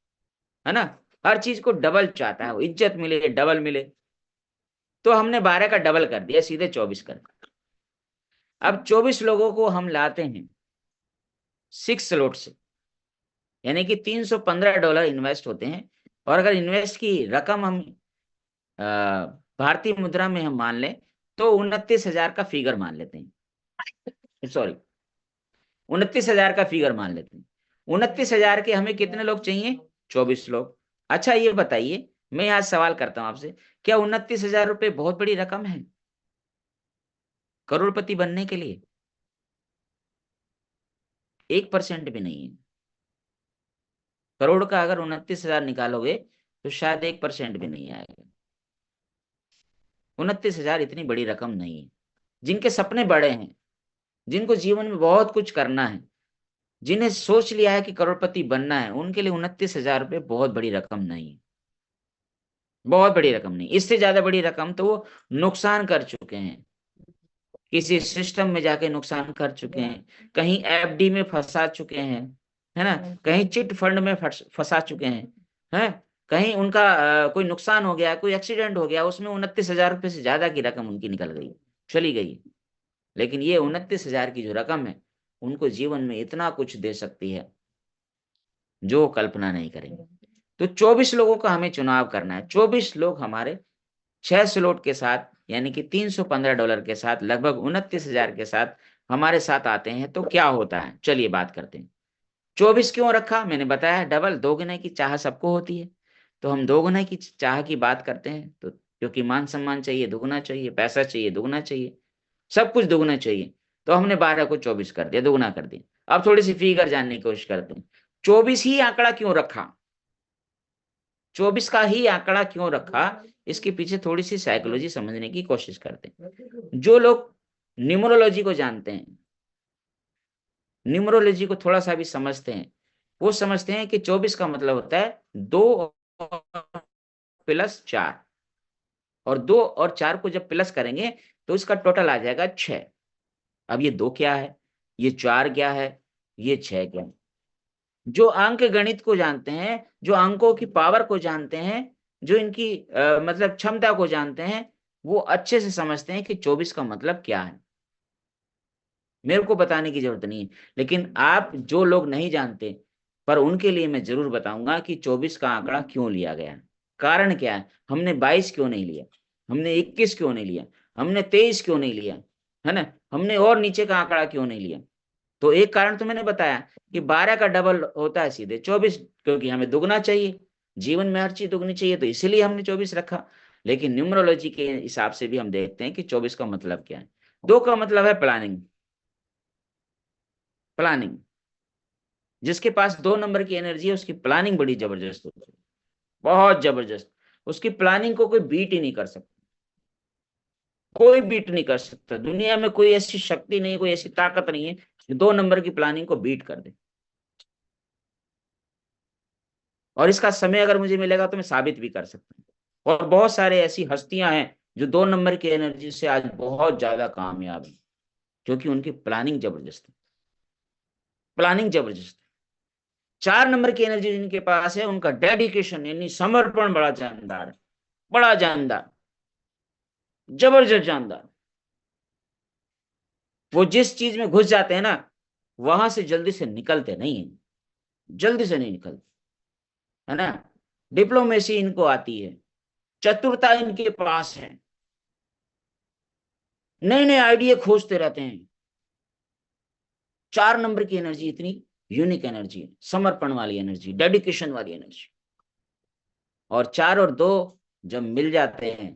है ना। हर चीज को डबल चाहता है वो, इज्जत मिले डबल मिले। तो हमने 12 का डबल कर दिया, सीधे 24 कर दिया। अब 24 लोगों को हम लाते हैं 6 स्लॉट से, यानी कि $315 इन्वेस्ट होते हैं। और अगर इन्वेस्ट की रकम हम अ, भारतीय मुद्रा में हम मान लें, तो 29,000 का फिगर मान लेते हैं। सॉरी, 29,000 का फिगर मान लेते हैं। 29,000 के हमें कितने लोग चाहिए? 24 लोग। अच्छा ये बताइए, मैं आज सवाल करता हूं आपसे, क्या 29,000 रुपये बहुत बड़ी रकम है करोड़पति बनने के लिए? 1% भी नहीं है। करोड़ का अगर 29,000 निकालोगे, तो शायद 1% भी नहीं आएगा। 29,000 इतनी बड़ी रकम नहीं है। जिनके सपने बड़े हैं, जिनको जीवन में बहुत कुछ करना है, जिन्हें सोच लिया है कि करोड़पति बनना है, उनके लिए 29,000 रुपये बहुत बड़ी रकम नहीं है। बहुत बड़ी रकम नहीं, इससे ज्यादा बड़ी रकम तो वो नुकसान कर चुके हैं। किसी सिस्टम में जाके नुकसान कर चुके हैं, कहीं एफडी में फंसा चुके हैं, है ना, कहीं चिट फंड में फंसा चुके हैं कहीं उनका कोई नुकसान हो गया, कोई एक्सीडेंट हो गया, उसमें 29,000 रुपये से ज्यादा की रकम उनकी निकल गई, चली गई। लेकिन ये 29,000 की जो रकम है, उनको जीवन में इतना कुछ दे सकती है जो कल्पना नहीं करेंगे। तो 24 लोगों का हमें चुनाव करना है। 24 लोग हमारे 6 स्लॉट के साथ, यानी कि $315 के साथ, लगभग 29,000 के साथ हमारे साथ आते हैं, तो क्या होता है चलिए बात करते हैं। 24 क्यों रखा? मैंने बताया, डबल दोगुने की चाह सबको होती है। तो हम दोगुना की चाह की बात करते हैं, तो क्योंकि मान सम्मान चाहिए दुगुना चाहिए, पैसा चाहिए दुगुना चाहिए, सब कुछ दुगुना चाहिए। तो हमने 12 को 24 कर दिया, दुगुना कर दिया। अब थोड़ी सी फिगर जानने की कोशिश करते हैं। 24 ही आंकड़ा क्यों रखा? 24 का ही आंकड़ा क्यों रखा? इसके पीछे थोड़ी सी साइकोलॉजी समझने की कोशिश करते हैं। जो लोग न्यूमरोलॉजी को जानते हैं, न्यूमरोलॉजी को थोड़ा सा भी समझते हैं, वो समझते हैं कि 24 का मतलब होता है 2 प्लस 4, और 2 और 4 को जब प्लस करेंगे तो इसका टोटल आ जाएगा 6। अब ये 2 क्या है, ये 4 क्या है, ये 6 क्या है। जो अंक गणित को जानते हैं, जो अंकों की पावर को जानते हैं, जो इनकी मतलब क्षमता को जानते हैं, वो अच्छे से समझते हैं कि 24 का मतलब क्या है। मेरे को बताने की जरूरत नहीं है, लेकिन आप जो लोग नहीं जानते, पर उनके लिए मैं जरूर बताऊंगा कि 24 का आंकड़ा क्यों लिया गया है, कारण क्या है, हमने 22 क्यों नहीं लिया, हमने 21 क्यों नहीं लिया, हमने 23 क्यों नहीं लिया, है ना, हमने और नीचे का आंकड़ा क्यों नहीं लिया। तो एक कारण तो मैंने बताया कि 12 का डबल होता है सीधे 24, क्योंकि हमें दुगना चाहिए, जीवन में हर चीज दुगनी चाहिए, तो इसीलिए हमने 24 रखा। लेकिन न्यूमरोलॉजी के हिसाब से भी हम देखते हैं कि 24 का मतलब क्या है। 2 का मतलब है प्लानिंग, प्लानिंग। जिसके पास 2 नंबर की एनर्जी है उसकी प्लानिंग बड़ी जबरदस्त होती है, बहुत जबरदस्त। उसकी प्लानिंग को कोई बीट ही नहीं कर सकता, कोई बीट नहीं कर सकता। दुनिया में कोई ऐसी शक्ति नहीं, कोई ऐसी ताकत नहीं है जो 2 नंबर की प्लानिंग को बीट कर दे। और इसका समय अगर मुझे मिलेगा तो मैं साबित भी कर सकता हूँ। और बहुत सारे ऐसी हस्तियां हैं जो 2 नंबर की एनर्जी से आज बहुत ज्यादा कामयाब है, क्योंकि उनकी प्लानिंग जबरदस्त है, प्लानिंग जबरदस्त है। 4 नंबर की एनर्जी जिनके पास है उनका डेडिकेशन यानी समर्पण बड़ा जानदार है, बड़ा जानदार, जबरदस्त जानदार। वो जिस चीज में घुस जाते हैं ना, वहां से जल्दी से निकलते नहीं है, जल्दी से नहीं निकलते, है ना। डिप्लोमेसी इनको आती है, चतुरता इनके पास है, नए नए आइडिया खोजते रहते हैं। 4 नंबर की एनर्जी इतनी यूनिक एनर्जी है, समर्पण वाली एनर्जी, डेडिकेशन वाली एनर्जी। और 4 और 2 जब मिल जाते हैं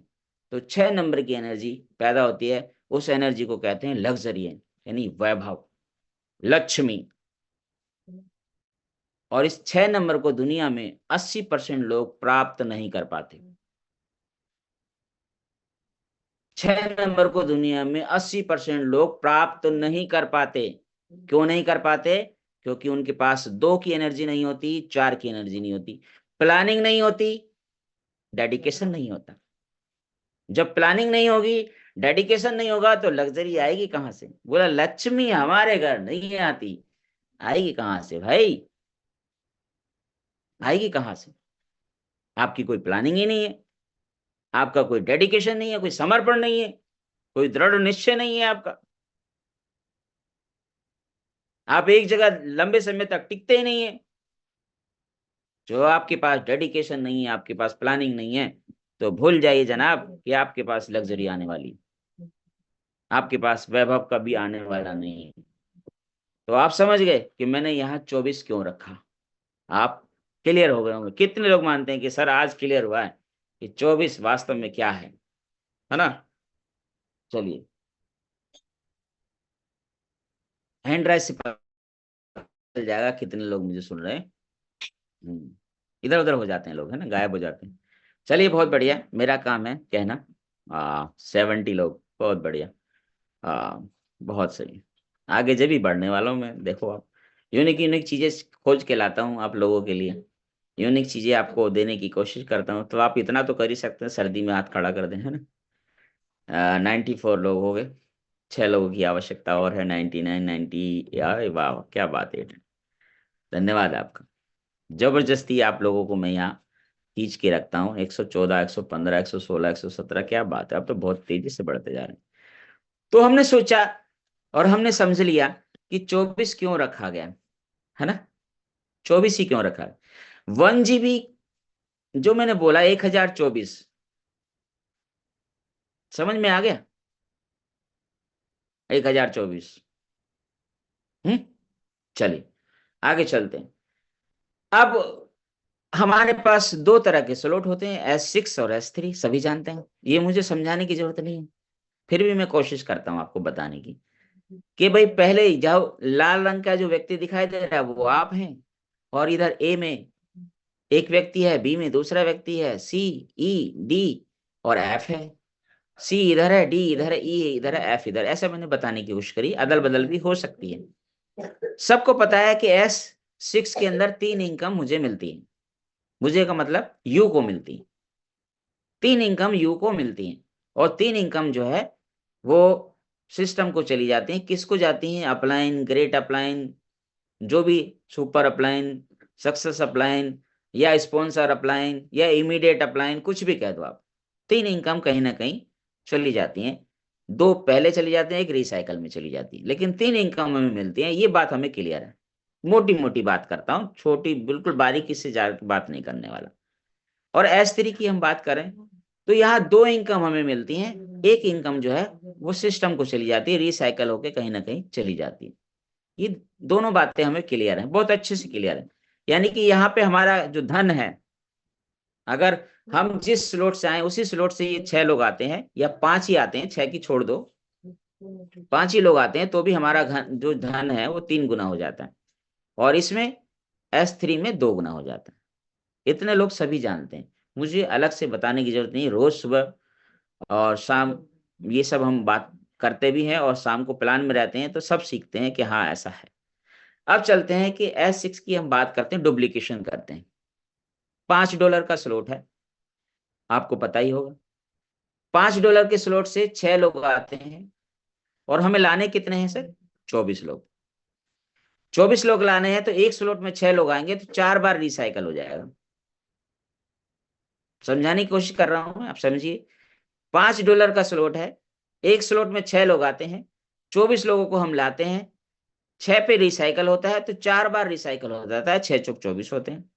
तो 6 नंबर की एनर्जी पैदा होती है। उस एनर्जी को कहते हैं लग्जरी, यानी वैभव, लक्ष्मी। और इस 6 नंबर को दुनिया में 80% लोग प्राप्त नहीं कर पाते। 6 नंबर को दुनिया में 80% लोग प्राप्त नहीं कर पाते। क्यों नहीं कर पाते? क्योंकि उनके पास 2 की एनर्जी नहीं होती, 4 की एनर्जी नहीं होती, प्लानिंग नहीं होती, डेडिकेशन नहीं होता। जब प्लानिंग नहीं होगी, डेडिकेशन नहीं होगा, तो लग्जरी आएगी कहां से? बोला लक्ष्मी हमारे घर नहीं आती, आएगी कहां से भाई, आएगी कहां से? आपकी कोई प्लानिंग ही नहीं है, आपका कोई डेडिकेशन नहीं है, कोई समर्पण नहीं है, कोई दृढ़ निश्चय नहीं है आपका। आप एक जगह लंबे समय तक टिकते ही नहीं है। जो आपके पास डेडिकेशन नहीं है, आपके पास प्लानिंग नहीं है, तो भूल जाइए जनाब कि आपके पास लग्जरी आने वाली, आपके पास वैभव कभी आने वाला नहीं है। तो आप समझ गए कि मैंने यहाँ 24 क्यों रखा। आप क्लियर हो गए होंगे। कितने लोग मानते हैं कि सर आज क्लियर हुआ है कि 24 वास्तव में क्या है ना। चलिए, हैंड राइज से पता चल जाएगा कितने लोग मुझे सुन रहे हैं। इधर उधर हो जाते हैं लोग, है ना, गायब हो जाते हैं। चलिए, बहुत बढ़िया, मेरा काम है कहना। 70 लोग, बहुत बढ़िया। आ, बहुत सही। आगे जब भी बढ़ने वालों में देखो आप, यूनिक यूनिक चीजें खोज के लाता हूँ आप लोगों के लिए, यूनिक चीजें आपको देने की कोशिश करता हूँ। तो आप इतना तो कर ही सकते हैं, सर्दी में हाथ खड़ा कर दें, है ना। 94 लोग हो गए, 6 लोगों की आवश्यकता और है। 99, 90, यार वाह क्या बात है। धन्यवाद आपका। जबरदस्ती आप लोगों को मैं यहाँ खींच के रखता हूँ। 114, 115, 116, 117, क्या बात है, अब तो बहुत तेजी से बढ़ते जा रहे हैं। तो हमने सोचा और हमने समझ लिया कि 24 क्यों रखा गया, है ना। 24 ही क्यों रखा है। 1 GB जो मैंने बोला, 1024, समझ में आ गया? 1024। हम्म। चलिए आगे चलते हैं। अब हमारे पास 2 तरह के स्लॉट होते हैं, S6 और S3, सभी जानते हैं, ये मुझे समझाने की जरूरत नहीं है। फिर भी मैं कोशिश करता हूँ आपको बताने की कि भाई पहले जाओ, लाल रंग का जो व्यक्ति दिखाई दे रहा है वो आप हैं, और इधर ए में एक व्यक्ति है, बी में दूसरा व्यक्ति है, सी, ई, डी और एफ है। सी इधर है, डी इधर है, ई इधर है, एफ इधर, ऐसा मैंने बताने की कोशिश करी। अदल बदल भी हो सकती है। सबको पता है कि S6 के अंदर 3 इनकम मुझे मिलती है। मुझे का मतलब यू को मिलती है, 3 इनकम यू को मिलती है। और 3 इनकम जो है वो सिस्टम को चली जाती है। किसको जाती हैं? अपलाइन, ग्रेट अपलाइन, जो भी सुपर अपलाइन, सक्सेस अपलाइन, या स्पॉन्सर अपलाइन, या इमीडिएट अपलाइन, कुछ भी कह दो आप। 3 इनकम कहीं ना कहीं चली जाती हैं। 2 पहले चली जाती हैं, एक रिसाइकल में चली जाती है, लेकिन 3 इनकम हमें मिलती है। ये बात हमें क्लियर है। मोटी मोटी बात करता हूँ, छोटी बिल्कुल बारीकी से ज्यादा बात नहीं करने वाला। और S3 की हम बात करें तो यहाँ 2 इनकम हमें मिलती हैं। एक इनकम जो है वो सिस्टम को चली जाती है, रिसाइकल होके कहीं ना कहीं चली जाती है। ये दोनों बातें हमें क्लियर हैं, बहुत अच्छे से क्लियर है। यानी कि यहाँ पे हमारा जो धन है, अगर हम जिस स्लॉट से आए उसी स्लॉट से ये 6 लोग आते हैं, या 5 ही आते हैं, 6 की छोड़ दो, 5 ही लोग आते हैं, तो भी हमारा जो धन है वो 3 गुना हो जाता है। और इसमें S3 में 2 गुना हो जाता है। इतने लोग सभी जानते हैं, मुझे अलग से बताने की जरूरत नहीं। रोज सुबह और शाम ये सब हम बात करते भी हैं, और शाम को प्लान में रहते हैं तो सब सीखते हैं कि हाँ ऐसा है। अब चलते हैं कि S6 की हम बात करते हैं, डुप्लीकेशन करते हैं। $5 का स्लॉट है, आपको पता ही होगा। $5 के स्लॉट से 6 लोग आते हैं, और हमें लाने कितने हैं सर? 24 लोग। 24 लोग लाने हैं, तो एक स्लॉट में 6 लोग आएंगे, तो 4 बार रिसाइकल हो जाएगा। समझाने की कोशिश कर रहा हूं मैं, आप समझिए। $5 का स्लॉट है, एक स्लॉट में 6 लोग आते हैं, 24 लोगों को हम लाते हैं, 6 पे रिसाइकल होता है, तो 4 बार रिसाइकल हो जाता है, 6 चौक 24 होते हैं।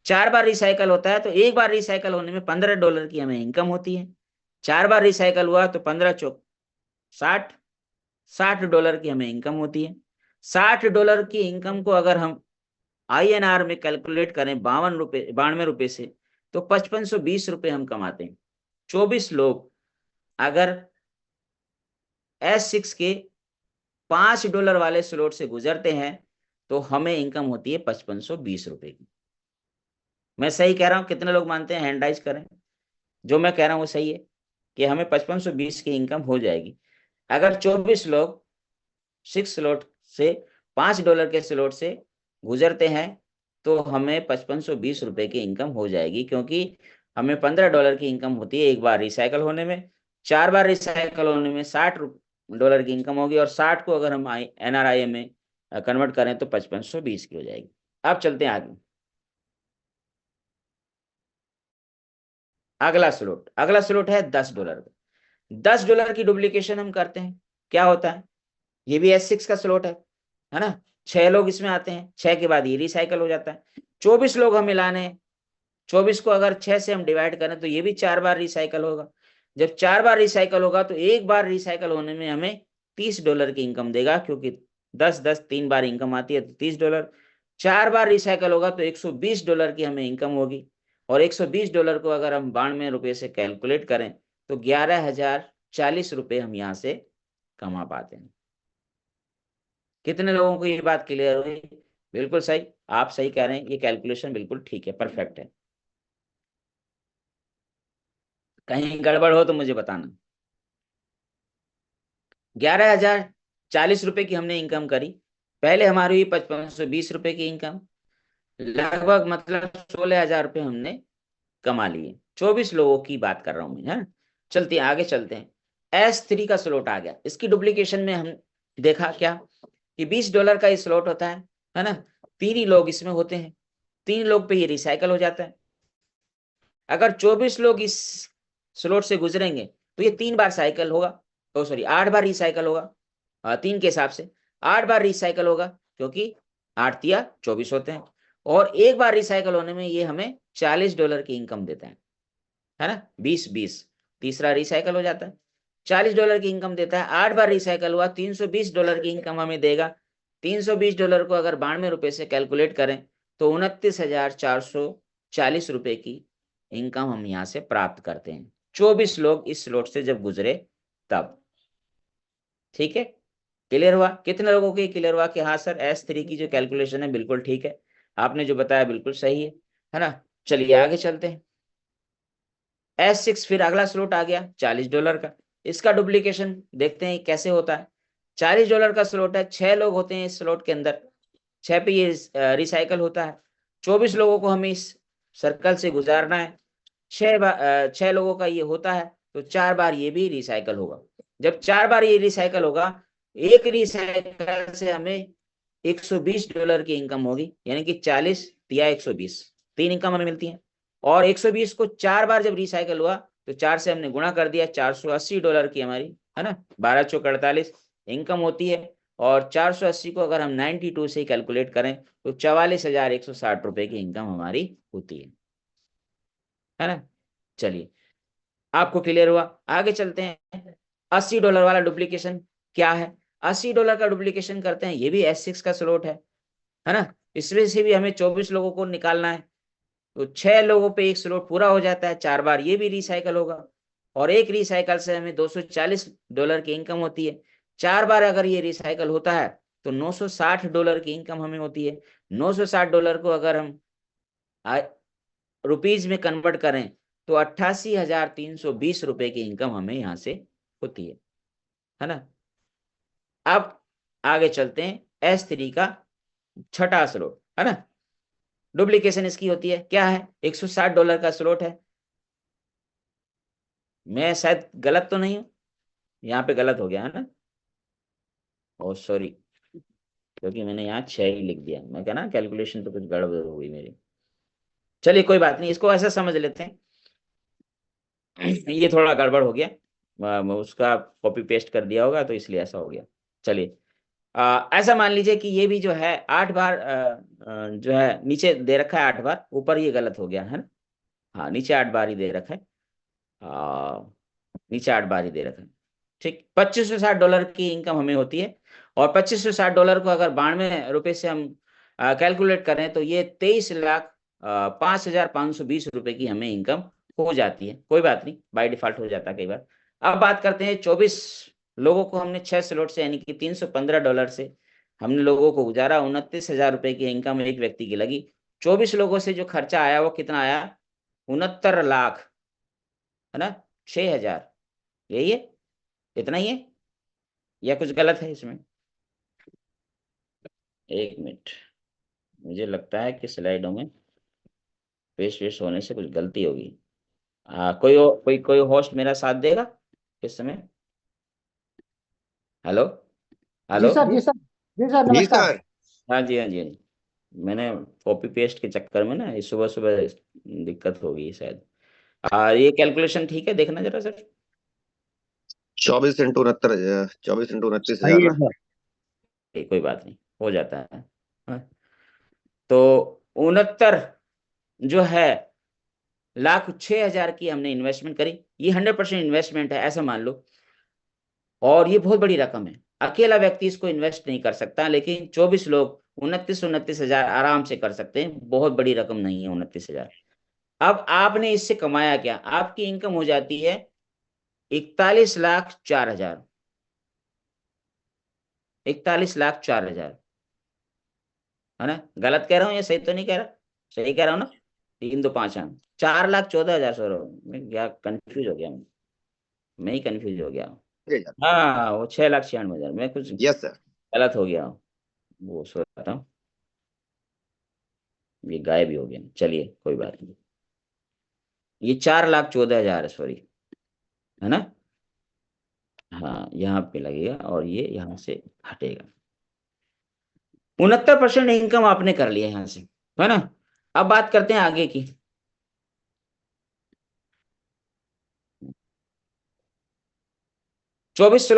4 बार रिसाइकल होता है, तो एक बार रिसाइकल होने में $15 की हमें इनकम होती है। 4 बार रिसाइकल हुआ तो 15 चौक 60, $60 की हमें इनकम होती है। $60 की इनकम को अगर हम INR में कैलकुलेट करें, 92 रुपए से, तो 5520 रुपए हम कमाते हैं। 24 लोग अगर S6 के $5 वाले स्लॉट से गुजरते हैं, तो हमें इनकम होती है 5520 रुपए की। मैं सही कह रहा हूं? कितने लोग मानते हैं? हैंड राइज करें। जो मैं कह रहा हूं वो सही है कि हमें 5520 की इनकम हो जाएगी। अगर 24 लोग 6 स्लॉट से, $5 के स्लॉट से गुजरते हैं, तो हमें 5520 रुपए की इनकम हो जाएगी, क्योंकि हमें $15 की इनकम होती है एक बार रिसाइकल होने में। 4 बार रिसाइकल होने में $60 की इनकम होगी, और 60 को अगर हम NRI में कन्वर्ट करें तो 5520 की हो जाएगी। अब चलते हैं आगे। अगला स्लॉट है $10 का। $10 की डुप्लीकेशन हम करते हैं, क्या होता है? ये भी S6 का स्लॉट है ना? 6 लोग इसमें आते हैं, 6 के बाद ये रिसाइकल हो जाता है। 24 लोग हमें लाने हैं, 24 को अगर 6 से हम डिवाइड करें तो ये भी 4 बार रिसाइकल होगा। जब 4 बार रिसाइकल होगा, तो एक बार रिसाइकल होने में हमें $30 की इनकम देगा, क्योंकि 10 10 3 बार इनकम आती है, तो $30। 4 बार रिसाइकल होगा तो $120 की हमें इनकम होगी। और $120 को अगर हम 92 रुपए से कैलकुलेट करें, तो 11,040 रुपए हम यहाँ से कमा पाते हैं। कितने लोगों को ये बात क्लियर हुई? बिल्कुल सही, आप सही कह रहे हैं, ये कैलकुलेशन बिल्कुल ठीक है, परफेक्ट है। कहीं गड़बड़ हो तो मुझे बताना। 11,040 रुपए की हमने इनकम करी। पहले हमारी हुई 5520 रुपए की इनकम, लगभग मतलब 16,000 रुपये हमने कमा लिए। 24 लोगों की बात कर रहा हूं मैं, है। चलते हैं आगे, चलते हैं। S3 का स्लॉट आ गया। इसकी डुप्लीकेशन में हम देखा क्या कि $20 का स्लॉट होता है ना? 3 ही लोग इसमें होते हैं, 3 लोग पे ये रिसाइकल हो जाता है। अगर 24 लोग इस स्लॉट से गुजरेंगे, तो ये 3 बार साइकिल होगा, ओ सॉरी 8 बार रिसाइकल होगा। 3 के हिसाब से 8 बार रिसाइकल होगा, क्योंकि 8 तिया 24 होते हैं। और एक बार रिसाइकल होने में ये हमें $40 की इनकम देता है ना? 20 20, तीसरा रिसाइकल हो जाता है, $40 की इनकम देता है। 8 बार रिसाइकल हुआ, $320 की इनकम हमें देगा। $320 को अगर 92 रुपए से कैलकुलेट करें, तो 29,440 रुपए की इनकम हम यहाँ से प्राप्त करते हैं। 24 लोग इस स्लॉट से जब गुजरे तब। ठीक है, क्लियर हुआ? कितने लोगों को ये क्लियर हुआ कि हाँ सर S3 की जो कैलकुलेशन है बिल्कुल ठीक है, आपने जो बताया बिल्कुल सही है ना? चलिए आगे चलते हैं। S6 फिर अगला स्लॉट आ गया $40 का। इसका डुप्लीकेशन देखते हैं कैसे होता है। $40 का स्लॉट है, 6 लोग होते हैं इस स्लॉट के अंदर, 6 पे ये रिसाइकल होता है। 24 लोगों को हमें इस सर्कल से गुजारना है। 6 लोगों का ये होता है, तो 4 बार ये भी रिसाइकल होगा। जब 4 बार ये रिसाइकल होगा, एक रिसाइकल से हमें $120 की इनकम होगी, यानी कि 40 या 120, 3 इनकम हमें मिलती है। और 120 को 4 बार जब रिसाइकल हुआ तो 4 से हमने गुणा कर दिया, $480 की हमारी, है ना, 12 चौक 48 इनकम होती है। और 480 को अगर हम 92 से कैलकुलेट करें तो 44,160 की इनकम हमारी होती है ना। चलिए, आपको क्लियर हुआ, आगे चलते हैं। $80 वाला डुप्लीकेशन क्या है? $80 का डुप्लीकेशन करते हैं, ये भी S6 का स्लॉट है ना। इसमें से भी हमें 24 लोगों को निकालना है, तो 6 लोगों पे एक स्लॉट पूरा हो जाता है, 4 बार ये भी रिसाइकल होगा। और एक रिसाइकल से हमें $240 की इनकम होती है। 4 बार अगर ये रिसाइकल होता है तो $960 की इनकम हमें होती है। $960 को अगर हम रुपीज में कन्वर्ट करें तो 88,320 की इनकम हमें यहाँ से होती है ना। अब आगे चलते हैं, S3 का छठा स्लॉट, है ना। डुप्लीकेशन इसकी होती है, क्या है? $160 का स्लॉट है। मैं शायद गलत तो नहीं हूं, यहाँ पे गलत हो गया है ना। ओ सॉरी, क्योंकि मैंने यहाँ 6 ही लिख दिया, मैं क्या ना, कैलकुलेशन तो कुछ गड़बड़ हो गई मेरी। चलिए कोई बात नहीं, इसको ऐसा समझ लेते हैं। ये थोड़ा गड़बड़ हो गया, उसका कॉपी पेस्ट कर दिया होगा तो इसलिए ऐसा हो गया। चलिए, ऐसा मान लीजिए कि ये भी जो है 8 बार जो है नीचे दे रखा है 8 बार, ऊपर ये गलत हो गया है ना। हाँ, नीचे 8 बार ही दे रखा है, नीचे 8 बार ही दे रखा है। ठीक, $2560 की इनकम हमें होती है। और $2560 को अगर 92 रुपये से हम कैलकुलेट करें तो ये 23,05,520 की हमें इनकम हो जाती है। कोई बात नहीं, बाय डिफॉल्ट हो जाता है कई बार। अब बात करते हैं, 24 लोगों को हमने 6 स्लॉट से यानी कि $315 से हमने लोगों को गुजारा, $29,000 की इनकम एक व्यक्ति की लगी। 24 लोगों से जो खर्चा आया वो कितना आया? 69 लाख, है ना, 6,000। यही है, इतना ही है, या कुछ गलत है इसमें? एक मिनट, मुझे लगता है कि स्लाइडों में पेश वेश होने से कुछ गलती होगी। कोई होस्ट मेरा साथ देगा इस समय? हेलो, जी हेलो। सर, जी सर, जी सर, जी नमस्कार। सर। हाँ जी, हाँ जी, हाँ जी। मैंने कॉपी पेस्ट के चक्कर में ना, ये सुबह सुबह दिक्कत हो गई शायद। ये कैलकुलेशन ठीक है, देखना जरा सर। 24 × 69, 24 × 29 हजार सही है ना। सर। कोई बात नहीं, हो जाता है। हाँ, तो 69 जो है लाख 6,000 की हमने इन्वेस्टमेंट करी। ये 100% इन्वेस्टमेंट है ऐसा मान लो। और ये बहुत बड़ी रकम है, अकेला व्यक्ति इसको इन्वेस्ट नहीं कर सकता, लेकिन 24 लोग 29,000 आराम से कर सकते हैं। बहुत बड़ी रकम नहीं है 29,000। अब आपने इससे कमाया क्या? आपकी इनकम हो जाती है 41,04,000, 41,04,000, है ना। गलत कह रहा हूँ या सही तो नहीं कह रहा? सही कह रहा हूँ ना? 3 2 5 4,14,000, सर मैं क्या कंफ्यूज हो गया, मैं ही कंफ्यूज हो गया हूँ। हजार। हाँ, वो 6,96,000, मैं कुछ यस सर। गलत हो गया हूँ, वो सोच रहा हूँ। ये गायब ही हो गया, चलिए कोई बात नहीं। ये 4,14,000 है, सॉरी, है ना। हाँ, यहाँ पे लगेगा और ये यहाँ से हटेगा। 69% इनकम आपने कर लिया यहाँ से, है ना। अब बात करते हैं आगे की। 24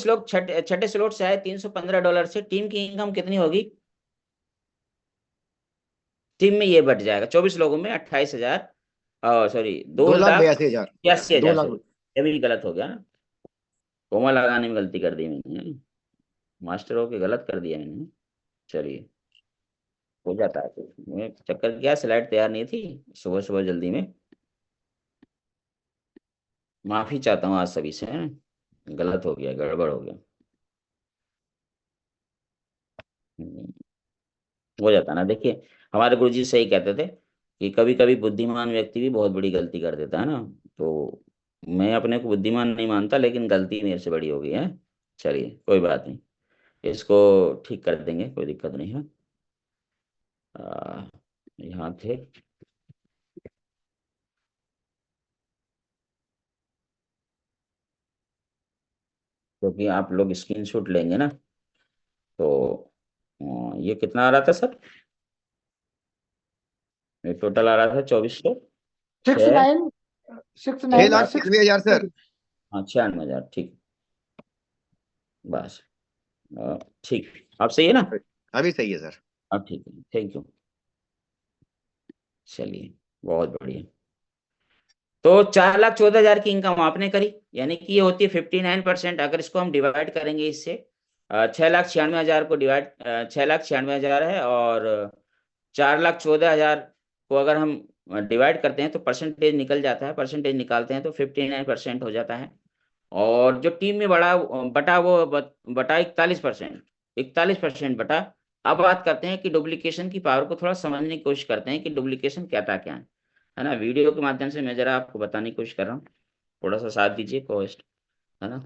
लोग छठे छठे स्लॉट से आए $315 से, टीम की इनकम कितनी होगी? टीम में ये बढ़ जाएगा, 24 लोगों में 28,000, सॉरी, दो 2,82,000। लाख बयासी दो हजार लाख सॉरी, ये भी गलत हो गया ना, कोमा लगाने में गलती कर दी मैंने, मास्टर होके गलत कर दिया मैंने। चलिए, हो जाता है, तो मैं चक्कर क्या, स्लाइड तैयार नहीं थी सुबह सुबह जल्दी में। माफी चाहता हूँ आज सभी से, गलत हो गया, गड़बड़ हो गया। हम्म, हो जाता ना, देखिए हमारे गुरुजी सही कहते थे, कि कभी कभी बुद्धिमान व्यक्ति भी बहुत बड़ी गलती कर देता है ना। तो मैं अपने को बुद्धिमान नहीं मानता, लेकिन गलती मेरे से बड़ी हो गई है। चलिए कोई बात नहीं, इसको ठीक कर देंगे, कोई दिक्कत नहीं है। यहाँ थे। क्योंकि आप लोग स्क्रीनशॉट लेंगे ना, तो ये कितना आ रहा था सर? ये टोटल आ रहा था 2400 सिक्स 6। नाइन सिक्स छह नाइन लाख सिक्स 96,000 सर। हाँ 96,000, ठीक। बस ठीक। आप सही है ना? अभी सही है सर। अब ठीक है, थैंक यू। चलिए, बहुत बढ़िया। तो 4,14,000 की इनकम आपने करी, यानी कि ये होती है 59%। अगर इसको हम डिवाइड करेंगे इससे, 6,96,000 को डिवाइड, 6,96,000 है, और 4,14,000 को अगर हम डिवाइड करते हैं तो परसेंटेज निकल जाता है, परसेंटेज निकालते हैं तो 59% हो जाता है। और जो टीम में बड़ा बटा वो बटा 41%, 41% बटा। अब बात करते हैं कि डुप्लीकेशन की पावर को थोड़ा समझने की कोशिश करते हैं कि डुप्लीकेशन क्या था, क्या है ना। वीडियो के माध्यम से मैं जरा आपको बताने की कोशिश कर रहा हूँ, थोड़ा सा साथ दीजिए कोस्ट, है ना।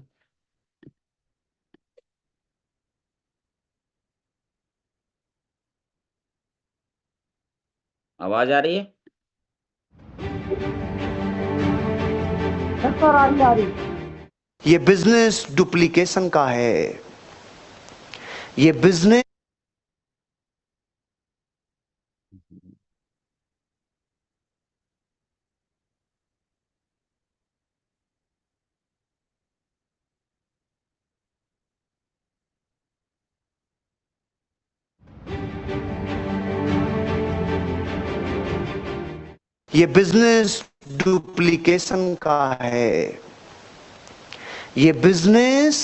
आवाज आ रही है? सर आ रही। ये बिजनेस डुप्लीकेशन का है। ये बिजनेस ये बिजनेस डुप्लीकेशन का है। ये बिजनेस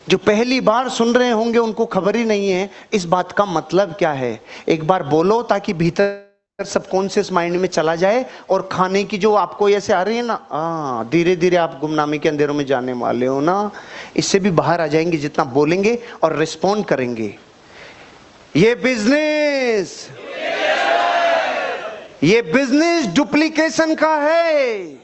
जो पहली बार सुन रहे होंगे उनको खबर ही नहीं है इस बात का मतलब क्या है। एक बार बोलो ताकि भीतर सबकॉन्शियस माइंड में चला जाए, और खाने की जो आपको ऐसे आ रही है ना, धीरे धीरे आप गुमनामी के अंधेरों में जाने वाले हो ना, इससे भी बाहर आ जाएंगे जितना बोलेंगे और रिस्पॉन्ड करेंगे। ये बिजनेस डुप्लीकेशन का है।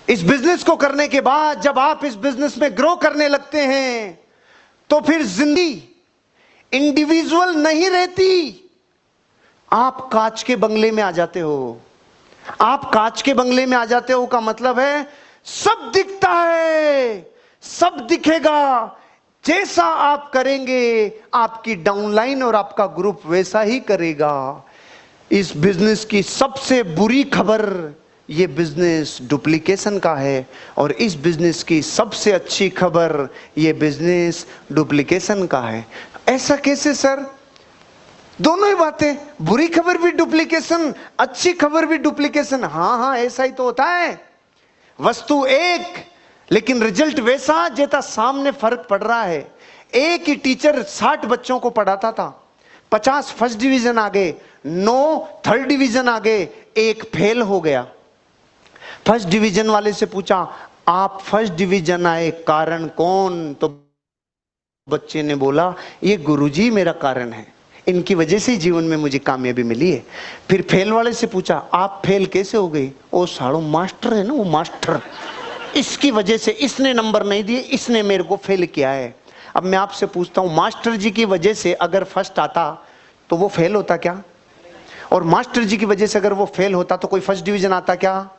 इस बिजनेस को करने के बाद जब आप इस बिजनेस में ग्रो करने लगते हैं तो फिर जिंदगी इंडिविजुअल नहीं रहती। आप कांच के बंगले में आ जाते हो। आप कांच के बंगले में आ जाते हो का मतलब है सब दिखता है, सब दिखेगा। जैसा आप करेंगे आपकी डाउनलाइन और आपका ग्रुप वैसा ही करेगा। इस बिजनेस की सबसे बुरी खबर ये बिजनेस डुप्लीकेशन का है, और इस बिजनेस की सबसे अच्छी खबर ये बिजनेस डुप्लीकेशन का है। ऐसा कैसे सर? दोनों ही बातें, बुरी खबर भी डुप्लीकेशन, अच्छी खबर भी डुप्लीकेशन। हाँ, ऐसा ही तो होता है। वस्तु एक लेकिन रिजल्ट वैसा जैसा सामने फर्क पड़ रहा है। एक ही टीचर 60 बच्चों को पढ़ाता था, 50 फर्स्ट डिवीजन आ गए, 9 थर्ड डिवीजन आ गए, एक फेल हो गया। फर्स्ट डिवीजन वाले से पूछा आप फर्स्ट डिवीजन आए, कारण कौन? तो बच्चे ने बोला ये गुरुजी मेरा कारण है, इनकी वजह से जीवन में मुझे कामयाबी मिली है। फिर फेल वाले से पूछा आप फेल कैसे हो गए? ओ सालो मास्टर है ना, वो मास्टर, इसकी वजह से, इसने नंबर नहीं दिए, इसने मेरे को फेल किया है। अब मैं आपसे पूछता हूं, मास्टर जी की वजह से अगर फर्स्ट आता तो वो फेल होता क्या? और मास्टर जी की वजह से अगर वो फेल होता तो कोई फर्स्ट डिवीजन आता क्या?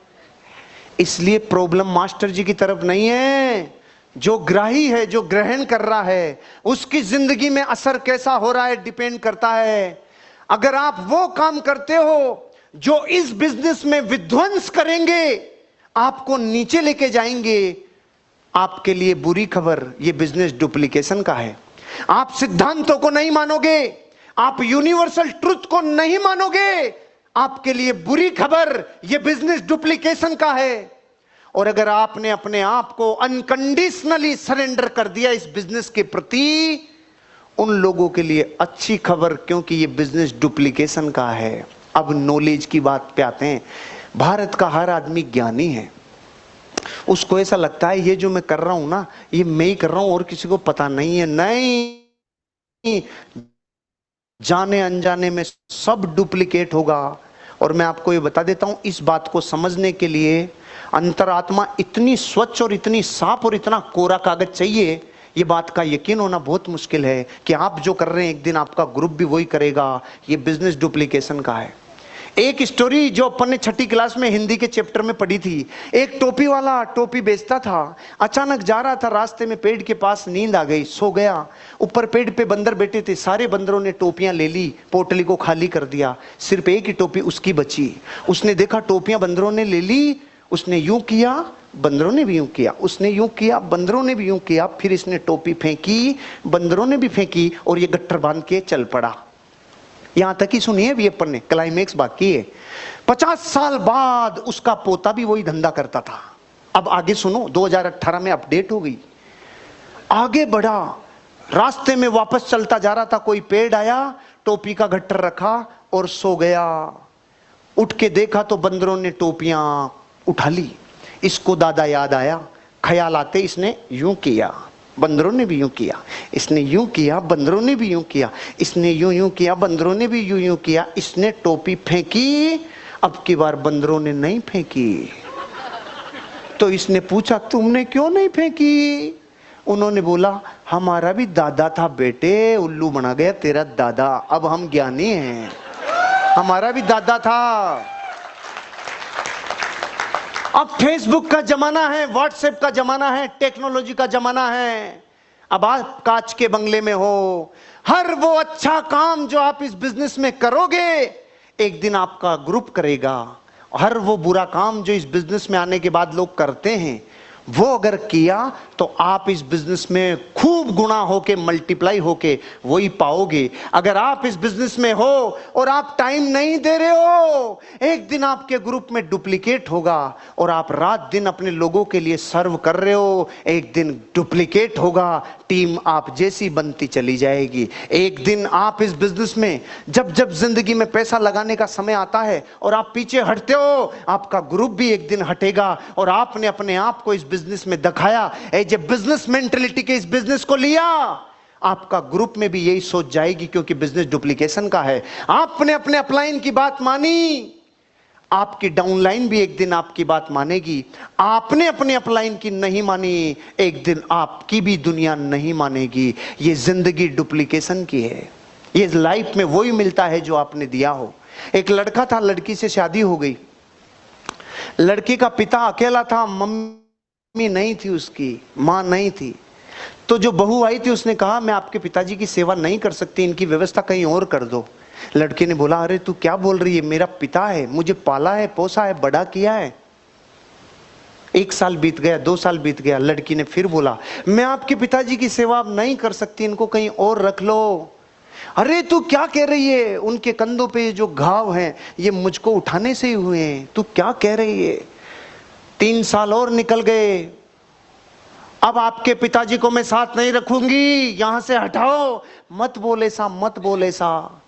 इसलिए प्रॉब्लम मास्टर जी की तरफ नहीं है। जो ग्राही है, जो ग्रहण कर रहा है, उसकी जिंदगी में असर कैसा हो रहा है डिपेंड करता है। अगर आप वो काम करते हो जो इस बिजनेस में विध्वंस करेंगे, आपको नीचे लेके जाएंगे, आपके लिए बुरी खबर ये बिजनेस डुप्लीकेशन का है। आप सिद्धांतों को नहीं मानोगे, आप यूनिवर्सल ट्रुथ को नहीं मानोगे, आपके लिए बुरी खबर ये बिजनेस डुप्लीकेशन का है। और अगर आपने अपने आप को अनकंडीशनली सरेंडर कर दिया इस बिजनेस के प्रति, उन लोगों के लिए अच्छी खबर, क्योंकि ये बिजनेस डुप्लीकेशन का है। अब नॉलेज की बात पे आते हैं। भारत का हर आदमी ज्ञानी है। उसको ऐसा लगता है ये जो मैं कर रहा हूं ना, ये मैं ही कर रहा हूं और किसी को पता नहीं है। नहीं, जाने अनजाने में सब डुप्लीकेट होगा। और मैं आपको ये बता देता हूं, इस बात को समझने के लिए अंतरात्मा इतनी स्वच्छ और इतनी साफ और इतना कोरा कागज चाहिए। ये बात का यकीन होना बहुत मुश्किल है कि आप जो कर रहे हैं एक दिन आपका ग्रुप भी वही करेगा। ये बिजनेस डुप्लीकेशन का है। एक स्टोरी जो अपन ने 6ठी क्लास में हिंदी के चैप्टर में पढ़ी थी। एक टोपी वाला टोपी बेचता था। अचानक जा रहा था, रास्ते में पेड़ के पास नींद आ गई, सो गया। ऊपर पेड़ पे बंदर बैठे थे, सारे बंदरों ने टोपियां ले ली, पोटली को खाली कर दिया, सिर्फ एक ही टोपी उसकी बची। उसने देखा टोपियां बंदरों ने ले ली, उसने यूं किया, बंदरों ने भी यूं किया, उसने यूं किया, बंदरों ने भी यूं किया, फिर इसने टोपी फेंकी, बंदरों ने भी फेंकी और ये गट्ठर बांध के चल पड़ा। यहां तक ही सुनिए, अभी अपन ने क्लाइमेक्स बाकी है। 50 साल बाद उसका पोता भी वही धंधा करता था। अब आगे सुनो, 2018 में अपडेट हो गई। आगे बढ़ा, रास्ते में वापस चलता जा रहा था, कोई पेड़ आया, टोपी का गट्ठर रखा और सो गया। उठ के देखा तो बंदरों ने टोपियां उठा ली। इसको दादा याद आया, ख्याल आते इसने यूं किया, बंदरों ने भी यूं किया, इसने यूं किया, बंदरों ने भी यूं किया, इसने यूं यूं किया, बंदरों ने भी यूं यूं किया। इसने टोपी फेंकी, अब की बार बंदरों ने नहीं फेंकी। तो इसने पूछा, तुमने क्यों नहीं फेंकी? उन्होंने बोला, हमारा भी दादा था बेटे, उल्लू बना गया तेरा दादा, अब हम ज्ञानी हैं, हमारा भी दादा था। अब फेसबुक का जमाना है, व्हाट्सएप का जमाना है, टेक्नोलॉजी का जमाना है। अब आप कांच के बंगले में हो, हर वो अच्छा काम जो आप इस बिजनेस में करोगे एक दिन आपका ग्रुप करेगा। हर वो बुरा काम जो इस बिजनेस में आने के बाद लोग करते हैं, वो अगर किया तो आप इस बिजनेस में खूब गुना होके, मल्टीप्लाई होके वही पाओगे। अगर आप इस बिजनेस में हो और आप टाइम नहीं दे रहे हो, एक दिन आपके ग्रुप में डुप्लीकेट होगा। और आप रात दिन अपने लोगों के लिए सर्व कर रहे हो, एक दिन डुप्लीकेट होगा, टीम आप जैसी बनती चली जाएगी। एक दिन आप इस बिजनेस में जब जब जिंदगी में पैसा लगाने का समय आता है और आप पीछे हटते हो, आपका ग्रुप भी एक दिन हटेगा। और आपने अपने आप को इस बिजनेस में दिखाया, एज ए बिजनेस मेंटेलिटी के इस बिजनेस को लिया, आपका ग्रुप में भी यही सोच जाएगी, क्योंकि बिजनेस डुप्लीकेशन का है। आपने अपने अपलाइन की बात मानी, आपकी डाउनलाइन भी एक दिन आपकी बात मानेगी। आपने अपने अपलाइन की नहीं मानी, एक दिन आपकी भी दुनिया नहीं मानेगी। ये जिंदगी डुप्लीकेशन की है। ये लाइफ में वही मिलता है जो आपने दिया हो। एक लड़का था, लड़की से शादी हो गई। लड़की का पिता अकेला था, मम्मी नहीं थी, उसकी मां नहीं थी। तो जो बहू आई थी उसने कहा, मैं आपके पिताजी की सेवा नहीं कर सकती, इनकी व्यवस्था कहीं और कर दो। लड़के ने बोला, अरे तू क्या बोल रही है, मेरा पिता है, मुझे पाला है, पोसा है, बड़ा किया है। 1 साल बीत गया, 2 साल बीत गया। लड़की ने फिर बोला, मैं आपके पिताजी की सेवा अब नहीं कर सकती, इनको कहीं और रख लो। अरे तू क्या कह रही है, उनके कंधों पे जो घाव हैं ये मुझको उठाने से ही हुए हैं, तू क्या कह रही है। 3 साल और निकल गए। अब आपके पिताजी को मैं साथ नहीं रखूंगी, यहां से हटाओ, मत बोले सा, मत बोले सा।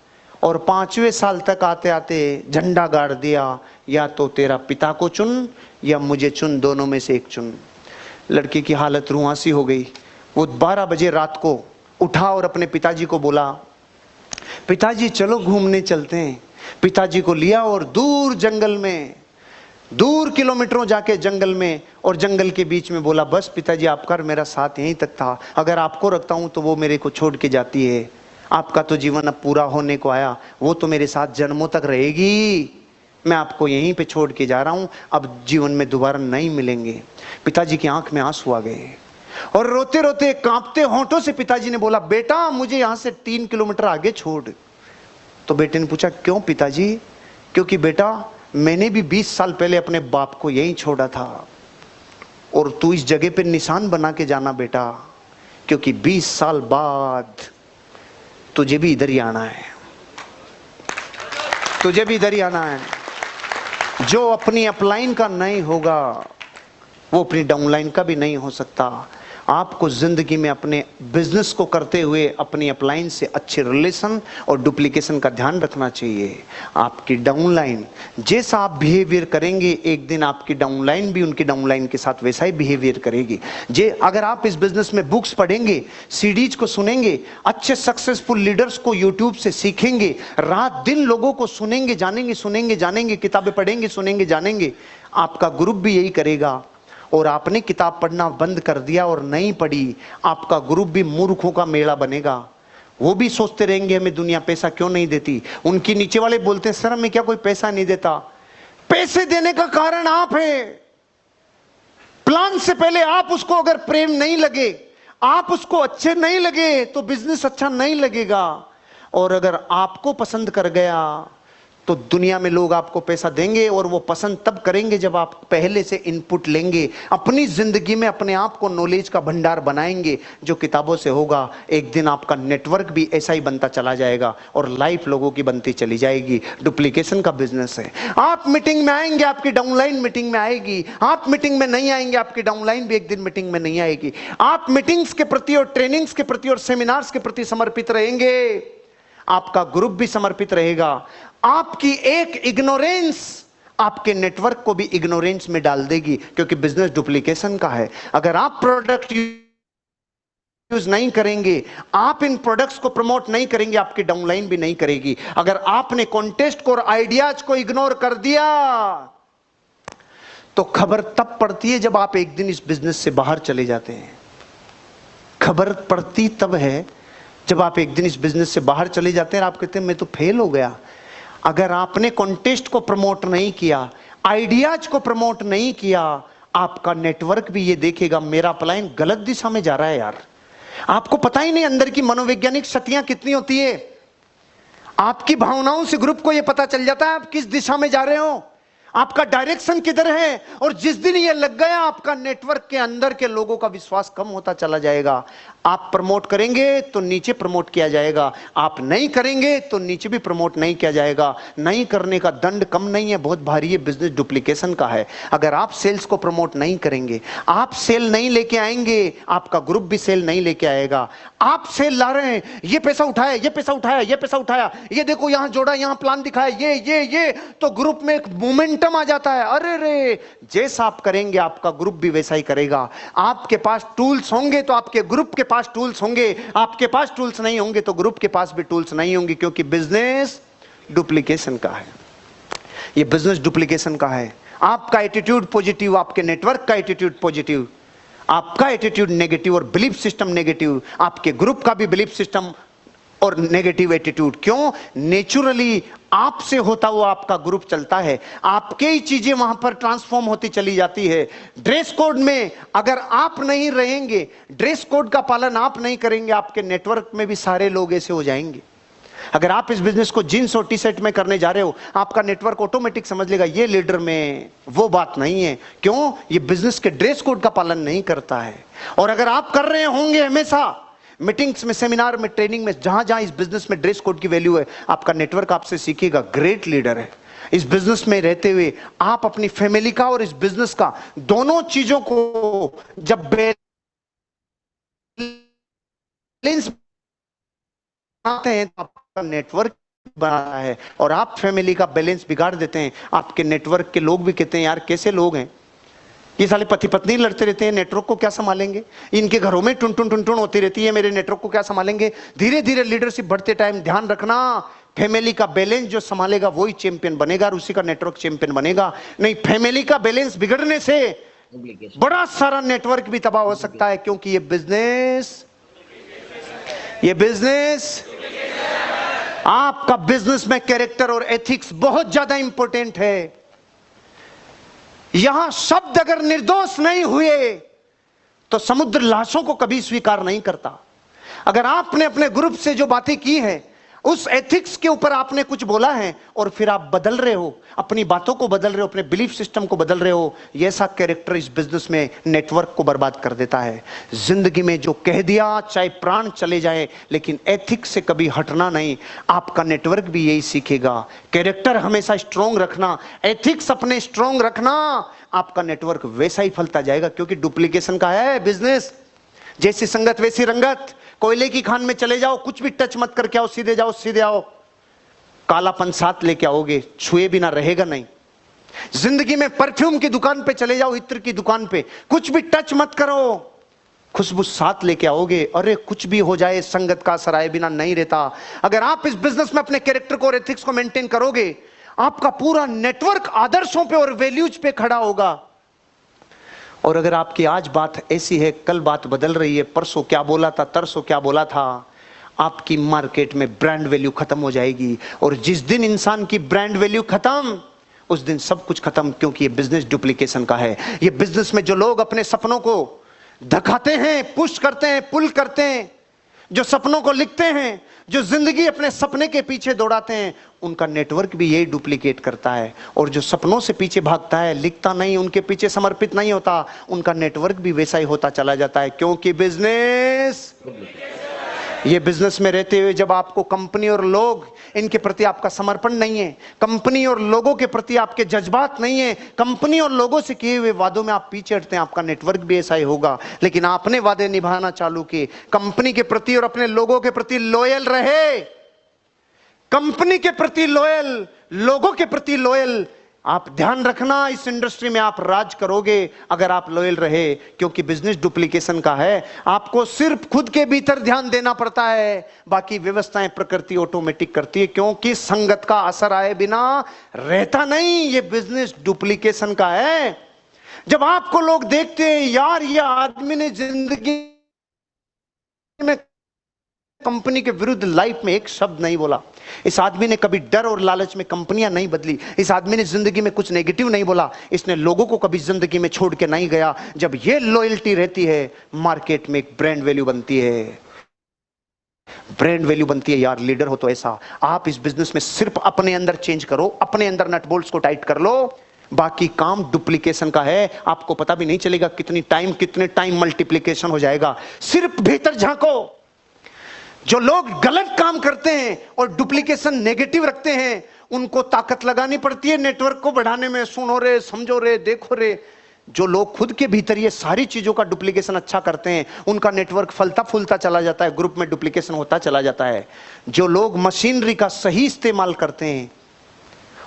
और 5वें साल तक आते आते झंडा गाड़ दिया, या तो तेरा पिता को चुन या मुझे चुन, दोनों में से एक चुन। लड़की की हालत रुआंसी हो गई। वो 12 बजे रात को उठा और अपने पिताजी को बोला, पिताजी चलो घूमने चलते हैं। पिताजी को लिया और दूर जंगल में, दूर किलोमीटरों जाके जंगल में, और जंगल के बीच में बोला, बस पिताजी आपका मेरा साथ यहीं तक था, अगर आपको रखता हूं तो वो मेरे को छोड़ के जाती है। आपका तो जीवन अब पूरा होने को आया, वो तो मेरे साथ जन्मों तक रहेगी, मैं आपको यहीं पे छोड़ के जा रहा हूं, अब जीवन में दोबारा नहीं मिलेंगे। पिताजी की आंख में आंसू आ गए और रोते रोते कांपते होंठों से पिताजी ने बोला, बेटा मुझे यहां से 3 किलोमीटर आगे छोड़। तो बेटे ने पूछा, क्यों पिताजी? क्योंकि बेटा मैंने भी 20 साल पहले अपने बाप को यहीं छोड़ा था, और तू इस जगह पे निशान बना के जाना बेटा, क्योंकि 20 साल बाद तुझे भी इधर ही आना है, तुझे भी इधर ही आना है। जो अपनी अपलाइन का नहीं होगा वो अपनी डाउनलाइन का भी नहीं हो सकता। आपको जिंदगी में अपने बिजनेस को करते हुए अपनी अपलाइन से अच्छे रिलेशन और डुप्लीकेशन का ध्यान रखना चाहिए। आपकी डाउनलाइन जैसा आप बिहेवियर करेंगे, एक दिन आपकी डाउनलाइन भी उनकी डाउनलाइन के साथ वैसा ही बिहेवियर करेगी। अगर आप इस बिजनेस में बुक्स पढ़ेंगे, सीडीज को सुनेंगे, अच्छे सक्सेसफुल लीडर्स को यूट्यूब से सीखेंगे, रात दिन लोगों को सुनेंगे जानेंगे, किताबें पढ़ेंगे सुनेंगे जानेंगे, आपका ग्रुप भी यही करेगा। और आपने किताब पढ़ना बंद कर दिया और नहीं पढ़ी, आपका ग्रुप भी मूर्खों का मेला बनेगा। वो भी सोचते रहेंगे हमें दुनिया पैसा क्यों नहीं देती। उनके नीचे वाले बोलते हैं सर हमें क्या कोई पैसा नहीं देता। पैसे देने का कारण आप है। प्लान से पहले आप उसको अगर प्रेम नहीं लगे, आप उसको अच्छे नहीं लगे तो बिजनेस अच्छा नहीं लगेगा। और अगर आपको पसंद कर गया तो दुनिया में लोग आपको पैसा देंगे, और वो पसंद तब करेंगे जब आप पहले से इनपुट लेंगे, अपनी जिंदगी में अपने आप को नॉलेज का भंडार बनाएंगे जो किताबों से होगा। एक दिन आपका नेटवर्क भी ऐसा ही बनता चला जाएगा और लाइफ लोगों की बनती चली जाएगी। डुप्लीकेशन का बिजनेस है। आप मीटिंग में आएंगे, आपकी डाउनलाइन मीटिंग में आएगी। आप मीटिंग में नहीं आएंगे, आपकी डाउनलाइन भी एक दिन मीटिंग में नहीं आएगी। आप मीटिंग्स के प्रति और ट्रेनिंग्स के प्रति और सेमिनार्स के प्रति समर्पित रहेंगे, आपका ग्रुप भी समर्पित रहेगा। आपकी एक इग्नोरेंस आपके नेटवर्क को भी इग्नोरेंस में डाल देगी, क्योंकि बिजनेस डुप्लीकेशन का है। अगर आप प्रोडक्ट यूज नहीं करेंगे, आप इन प्रोडक्ट्स को प्रमोट नहीं करेंगे, आपकी डाउनलाइन भी नहीं करेगी। अगर आपने कॉन्टेस्ट को और आइडियाज को इग्नोर कर दिया तो खबर तब पड़ती है जब आप एक दिन इस बिजनेस से बाहर चले जाते हैं। खबर पड़ती तब है जब आप एक दिन इस बिजनेस से बाहर चले जाते हैं और आप कहते हैं मैं तो फेल हो गया। अगर आपने कॉन्टेस्ट को प्रमोट नहीं किया, आइडियाज को प्रमोट नहीं किया, आपका नेटवर्क भी ये देखेगा मेरा अपलाइन गलत दिशा में जा रहा है यार। आपको पता ही नहीं अंदर की मनोवैज्ञानिक शक्तियां कितनी होती है। आपकी भावनाओं से ग्रुप को यह पता चल जाता है आप किस दिशा में जा रहे हो, आपका डायरेक्शन किधर है। और जिस दिन ये लग गया, आपका नेटवर्क के अंदर के लोगों का विश्वास कम होता चला जाएगा। आप प्रमोट करेंगे तो नीचे प्रमोट किया जाएगा, आप नहीं करेंगे तो नीचे भी प्रमोट नहीं किया जाएगा। नहीं करने का दंड कम नहीं है, बहुत भारी है, बिजनेस डुप्लीकेशन का है। अगर आप सेल्स को प्रमोट नहीं करेंगे, आप सेल नहीं लेके आएंगे, आपका ग्रुप भी सेल नहीं लेके आएगा। आप सेल ला रहे हैं, ये पैसा उठाया, ये पैसा उठाया, ये पैसा उठाया, ये देखो यहां जोड़ा, यहां प्लान दिखाया, ये तो ग्रुप में एक मोमेंटम आ जाता है। अरे रे, जैसा आप करेंगे आपका ग्रुप भी वैसा ही करेगा। आपके पास टूल्स होंगे तो आपके ग्रुप के पास टूल्स होंगे, आपके पास टूल्स नहीं होंगे तो ग्रुप के पास भी टूल्स नहीं होंगे, क्योंकि बिजनेस डुप्लीकेशन का है। ये बिजनेस डुप्लीकेशन का है। आपका एटीट्यूड पॉजिटिव, आपके नेटवर्क का एटीट्यूड पॉजिटिव, आपका एटीट्यूड नेगेटिव और बिलीफ सिस्टम नेगेटिव, आपके ग्रुप का भी बिलीफ सिस्टम और नेगेटिव एटीट्यूड। क्यों? नेचुरली आपसे होता हुआ आपका ग्रुप चलता है, आपके ही चीजें वहां पर ट्रांसफॉर्म होती चली जाती है। ड्रेस कोड में अगर आप नहीं रहेंगे, ड्रेस कोड का पालन आप नहीं करेंगे, आपके नेटवर्क में भी सारे लोग ऐसे हो जाएंगे। अगर आप इस बिजनेस को जींस और टी शर्ट में करने जा रहे हो, आपका नेटवर्क ऑटोमेटिक समझ लेगा ये लीडर में वो बात नहीं है। क्यों? ये बिजनेस के ड्रेस कोड का पालन नहीं करता है। और अगर आप कर रहे होंगे हमेशा मीटिंग्स में, सेमिनार में, ट्रेनिंग में, जहां जहां इस बिजनेस में ड्रेस कोड की वैल्यू है, आपका नेटवर्क आपसे सीखेगा ग्रेट लीडर है। इस बिजनेस में रहते हुए आप अपनी फैमिली का और इस बिजनेस का दोनों चीजों को जब बैलेंस बनाते हैं तो आपका नेटवर्क बना है, और आप फैमिली का बैलेंस बिगाड़ देते हैं, आपके नेटवर्क के लोग भी कहते हैं यार कैसे लोग हैं ये, साले पति पत्नी लड़ते रहते हैं, नेटवर्क को क्या संभालेंगे, इनके घरों में टुन टुन टुन टुन होती रहती है, मेरे नेटवर्क को क्या संभालेंगे। धीरे धीरे लीडरशिप बढ़ते टाइम ध्यान रखना, फैमिली का बैलेंस जो संभालेगा वही चैंपियन बनेगा और उसी का नेटवर्क चैंपियन बनेगा। नहीं, फैमिली का बैलेंस बिगड़ने से बड़ा सारा नेटवर्क भी तबाह हो सकता है, क्योंकि ये बिजनेस आपका बिजनेस में कैरेक्टर और एथिक्स बहुत ज्यादा इंपॉर्टेंट है। यहां शब्द अगर निर्दोष नहीं हुए तो समुद्र लाशों को कभी स्वीकार नहीं करता। अगर आपने अपने ग्रुप से जो बातें की हैं, उस एथिक्स के ऊपर आपने कुछ बोला है और फिर आप बदल रहे हो, अपनी बातों को बदल रहे हो, अपने बिलीफ सिस्टम को बदल रहे हो, ये ऐसा कैरेक्टर इस बिजनेस में नेटवर्क को बर्बाद कर देता है। जिंदगी में जो कह दिया चाहे प्राण चले जाए, लेकिन एथिक्स से कभी हटना नहीं। आपका नेटवर्क भी यही सीखेगा। कैरेक्टर हमेशा स्ट्रॉन्ग रखना, एथिक्स अपने स्ट्रॉन्ग रखना, आपका नेटवर्क वैसा ही फलता जाएगा, क्योंकि डुप्लीकेशन का है बिजनेस। जैसी संगत वैसी रंगत। कोयले की खान में चले जाओ, कुछ भी टच मत करके आओ, सीधे जाओ सीधे आओ, कालापन साथ लेके आओगे, छुए बिना रहेगा नहीं। जिंदगी में परफ्यूम की दुकान पे चले जाओ, इत्र की दुकान पे, कुछ भी टच मत करो, खुशबू साथ लेके आओगे। अरे कुछ भी हो जाए, संगत का असर आए बिना नहीं रहता। अगर आप इस बिजनेस में अपने कैरेक्टर को और एथिक्स को मेंटेन करोगे, आपका पूरा नेटवर्क आदर्शों पे और वैल्यूज पे खड़ा होगा। और अगर आपकी आज बात ऐसी है, कल बात बदल रही है, परसों क्या बोला था, तरसों क्या बोला था, आपकी मार्केट में ब्रांड वैल्यू खत्म हो जाएगी। और जिस दिन इंसान की ब्रांड वैल्यू खत्म, उस दिन सब कुछ खत्म। क्योंकि ये बिजनेस डुप्लीकेशन का है। ये बिजनेस में जो लोग अपने सपनों को धकाते हैं, पुश करते हैं, पुल करते हैं, जो सपनों को लिखते हैं, जो जिंदगी अपने सपने के पीछे दौड़ाते हैं, उनका नेटवर्क भी यही डुप्लीकेट करता है। और जो सपनों से पीछे भागता है, लिखता नहीं, उनके पीछे समर्पित नहीं होता, उनका नेटवर्क भी वैसा ही होता चला जाता है। क्योंकि बिजनेस, ये बिजनेस में रहते हुए जब आपको कंपनी और लोग इनके प्रति आपका समर्पण नहीं है, कंपनी और लोगों के प्रति आपके जज्बात नहीं है, कंपनी और लोगों से किए हुए वादों में आप पीछे हटते हैं, आपका नेटवर्क भी ऐसा ही होगा। लेकिन आपने वादे निभाना चालू किए, कंपनी के प्रति और अपने लोगों के प्रति लॉयल रहे, कंपनी के प्रति लॉयल, लोगों के प्रति लॉयल। आप ध्यान रखना, इस इंडस्ट्री में आप राज करोगे अगर आप लॉयल रहे। क्योंकि बिजनेस डुप्लीकेशन का है। आपको सिर्फ खुद के भीतर ध्यान देना पड़ता है, बाकी व्यवस्थाएं प्रकृति ऑटोमेटिक करती है। क्योंकि संगत का असर आए बिना रहता नहीं। ये बिजनेस डुप्लीकेशन का है। जब आपको लोग देखते हैं, यार ये आदमी ने जिंदगी में कंपनी के विरुद्ध लाइफ में एक शब्द नहीं बोला, इस आदमी ने कभी डर और लालच में कंपनियां नहीं बदली, इस आदमी ने जिंदगी में कुछ नेगेटिव नहीं बोला, इसने लोगों को कभी जिंदगी में छोड़ के नहीं गया। जब ये लॉयल्टी रहती है, मार्केट में एक ब्रांड वैल्यू बनती है, ब्रांड वैल्यू बनती है। यार लीडर हो तो ऐसा। आप इस बिजनेस में सिर्फ अपने अंदर चेंज करो, अपने अंदर नट बोल्ट्स को टाइट कर लो, बाकी काम डुप्लीकेशन का है। आपको पता भी नहीं चलेगा कितने टाइम मल्टीप्लीकेशन हो जाएगा। सिर्फ भीतर झांको। जो लोग गलत काम करते हैं और डुप्लीकेशन नेगेटिव रखते हैं, उनको ताकत लगानी पड़ती है नेटवर्क को बढ़ाने में। सुनो रे, समझो रे, देखो रे। जो लोग खुद के भीतर ये सारी चीजों का डुप्लीकेशन अच्छा करते हैं, उनका नेटवर्क फलता फूलता चला जाता है, ग्रुप में डुप्लीकेशन होता चला जाता है। जो लोग मशीनरी का सही इस्तेमाल करते हैं,